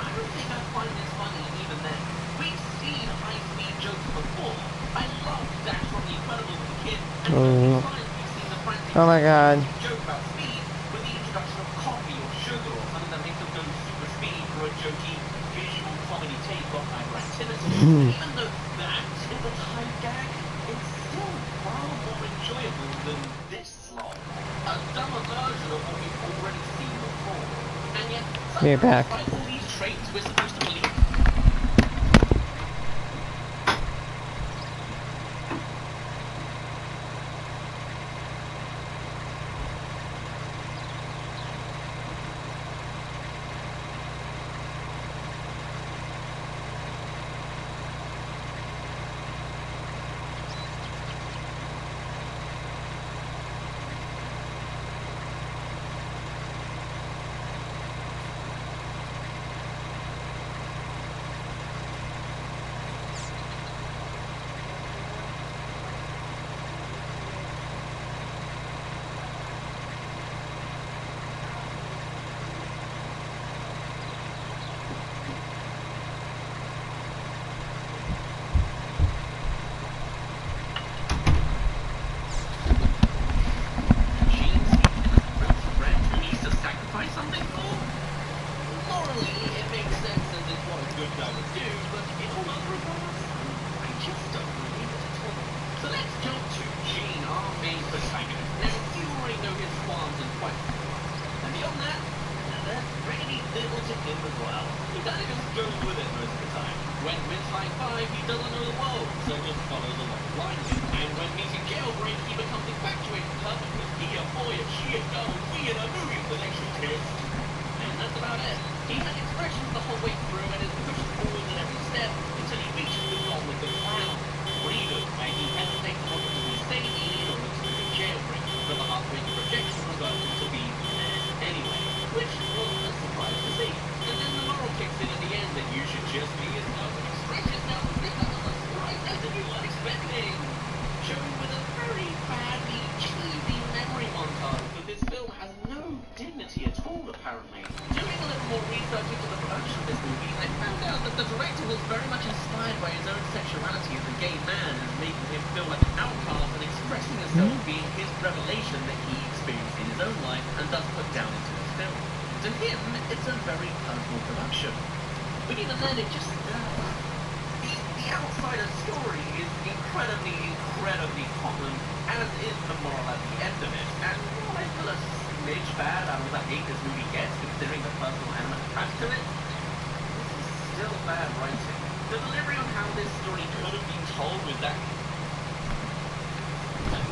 I don't think I'd find this funny even then. We've seen high-speed jokes before. I loved Dash from The Incredibles as a kid, and so many times we've seen the frantic Oh my god. joke about speed with the introduction of coffee or sugar or something that makes them go super speed for a jokey visual comedy take on hyperactivity. Even though that is a tight gag, it's still far more enjoyable than this slot. A dumber version of what we've already seen before. And yet, We're back. despite all these traits we're supposed to believe.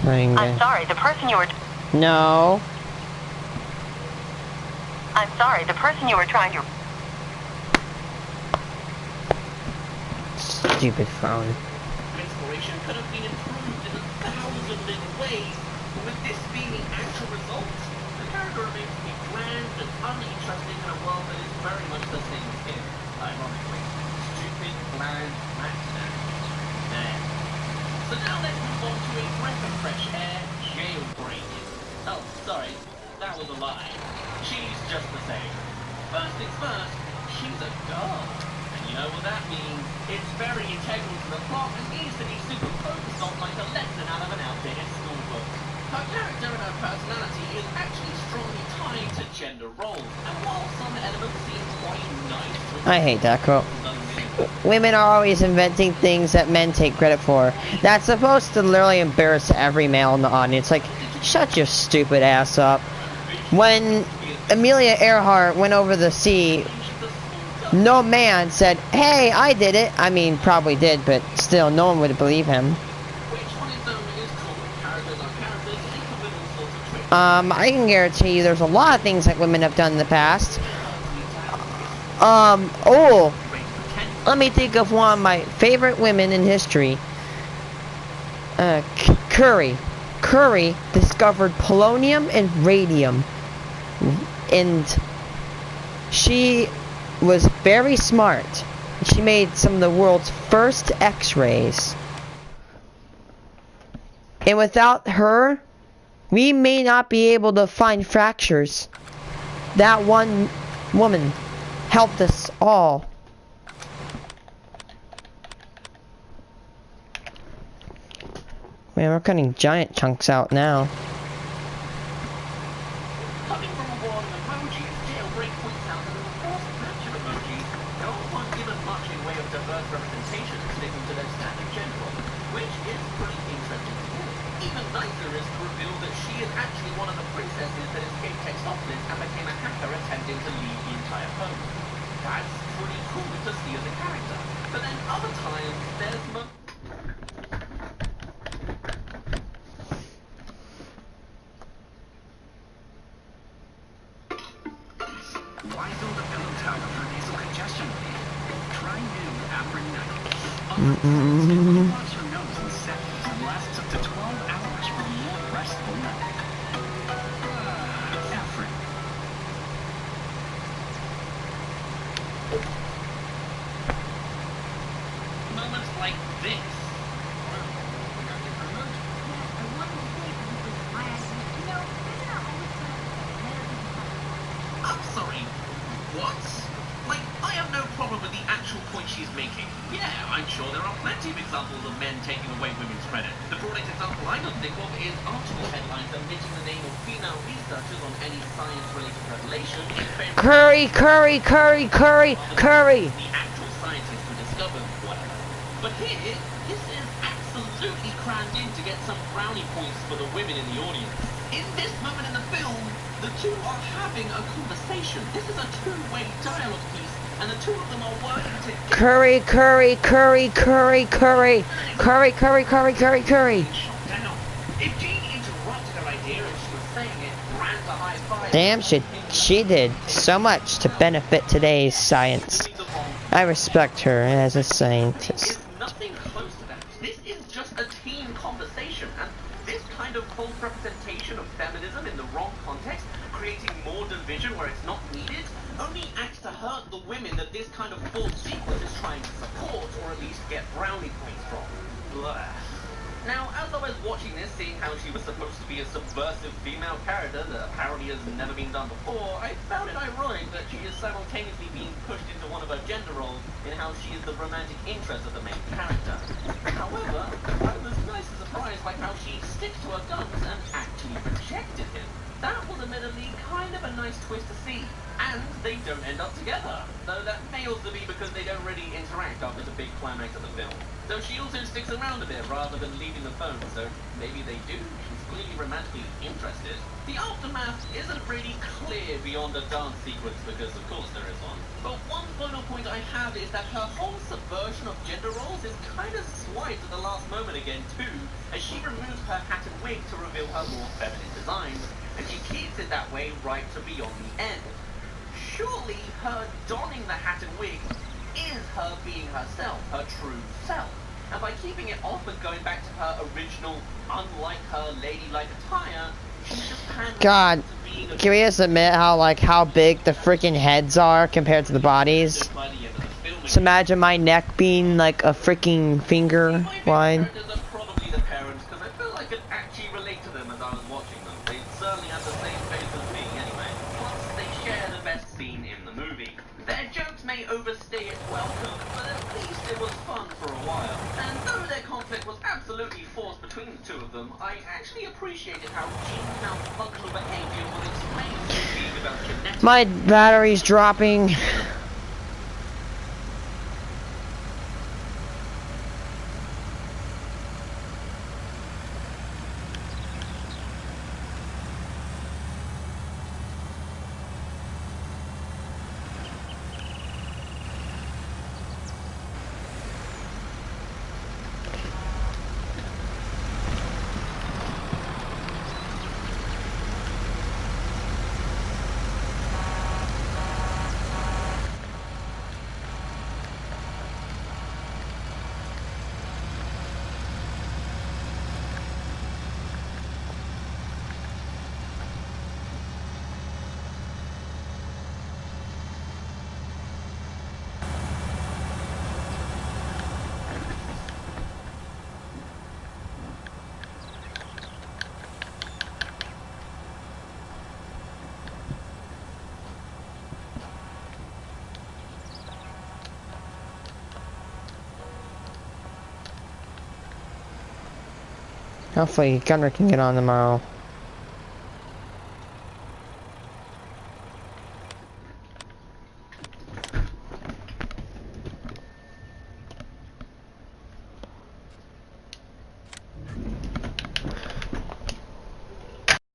I'm sorry, the person you were... No. I'm sorry, the person you were trying to... Stupid phone. Exploration could have been improved in 1,000 little ways, but with this being the actual result, the character remains to be bland and uninteresting in a world that is very much the same as him, ironically. Stupid, bland, accident. There. So now let's move on to a breath of fresh air, jailbreak. Oh, sorry, that was a lie. She's just the same. First things first, she's a girl. And you know what that means? It's very integral to the plot and needs to be super focused on like a lesson out of an outdated school book. Her character and her personality is actually strongly tied to gender roles, and while some elements seem quite nice... I hate that quote. Women are always inventing things that men take credit for. That's supposed to literally embarrass every male in the audience. Like, shut your stupid ass up. When Amelia Earhart went over the sea, no man said, "Hey, I did it." I mean, probably did, but still, no one would believe him. I can guarantee you there's a lot of things that women have done in the past. Oh. let me think of one of my favorite women in history. Curie. Curie discovered polonium and radium. And she was very smart. She made some of the world's first X-rays. And without her, we may not be able to find fractures. That one woman helped us all. Man, we're cutting giant chunks out now. Coming from a world of emojis, Jailbreak points out that in the first batch of emojis, no one given much in way of diverse representation sticking to their standard general, which is pretty interesting to hear. Even nicer is to reveal that she is actually one of the princesses that escaped Textopolis and became a hacker attempting to lead the entire home. That's pretty cool to see as a character. But then other times, there's Why build a pillow tower for nasal congestion relief? Try new Afrin Night. Blocks your nose in seconds and lasts up to 12 hours for a more restful night. Afrin. moments like this. I'm sorry, what? Like, I have no problem with the actual point she's making. Yeah, I'm sure there are plenty of examples of men taking away women's credit. The broadest example I can think of is article headlines omitting the name of female researchers on any science-related revelation in favor Curry, Curry, Curry, Curry, Curry. the actual scientists who discovered whatever. But here, this is absolutely crammed in to get some brownie points for the women in the audience. In this moment in the film, the two are having a conversation. This is a two-way dialogue piece, and the two of them are working together. Curry, Curry, Curry, Curry, Curry, Curry, Curry, Curry, Curry, Curry. Shut down. If Jean interrupted her idea and she was saying it, grant a high five. Damn, she did so much to benefit today's science. I respect her as a scientist. It's nothing close to that. This is just a team conversation, and this kind of false representation of feminism in the wrong context, creating more division where it's not needed, only acts to hurt the women that this kind of false sequence is trying to support, or at least get brownie points from. Blah. Now, as I was watching this, seeing how she was supposed to be a subversive female character that apparently has never been done before, I found it ironic that she is simultaneously being pushed into one of her gender roles in how she is the romantic interest of the main character. However, I was nicely surprised by how she sticks to her guns and actually rejected him. That was admittedly kind of a nice twist to see. And they don't end up together, though that may also be because they don't really interact after the big climax of the film. Though she also sticks around a bit rather than leaving the phone, so maybe they do. She's clearly romantically interested. The aftermath isn't really clear beyond a dance sequence because of course there is one. But one final point I have is that her whole subversion of gender roles is kind of swiped at the last moment again too, as she removes her hat and wig to reveal her more feminine design, and she keeps it that way right to beyond the end. Surely her donning the hat and wig is her being herself, her true self. And by keeping it off and going back to her original, unlike her ladylike attire, she's just pandering God, to being a can we just admit how big the freaking heads are compared to the bodies? by the end of the film. Just imagine my neck being like a freaking finger My favorite wide. characters are probably the parents, because I feel I could actually relate to them as I was watching them. They certainly have the same face as me anyway. Plus, they share the best scene in the movie. Their jokes may overstay its welcome, but at least it was fun for a while. And though their conflict was absolutely forced between the two of them, I actually appreciated how Jean's malfunctional behavior was explained to being about genetics. My battery's dropping. Hopefully Gunner can get on tomorrow.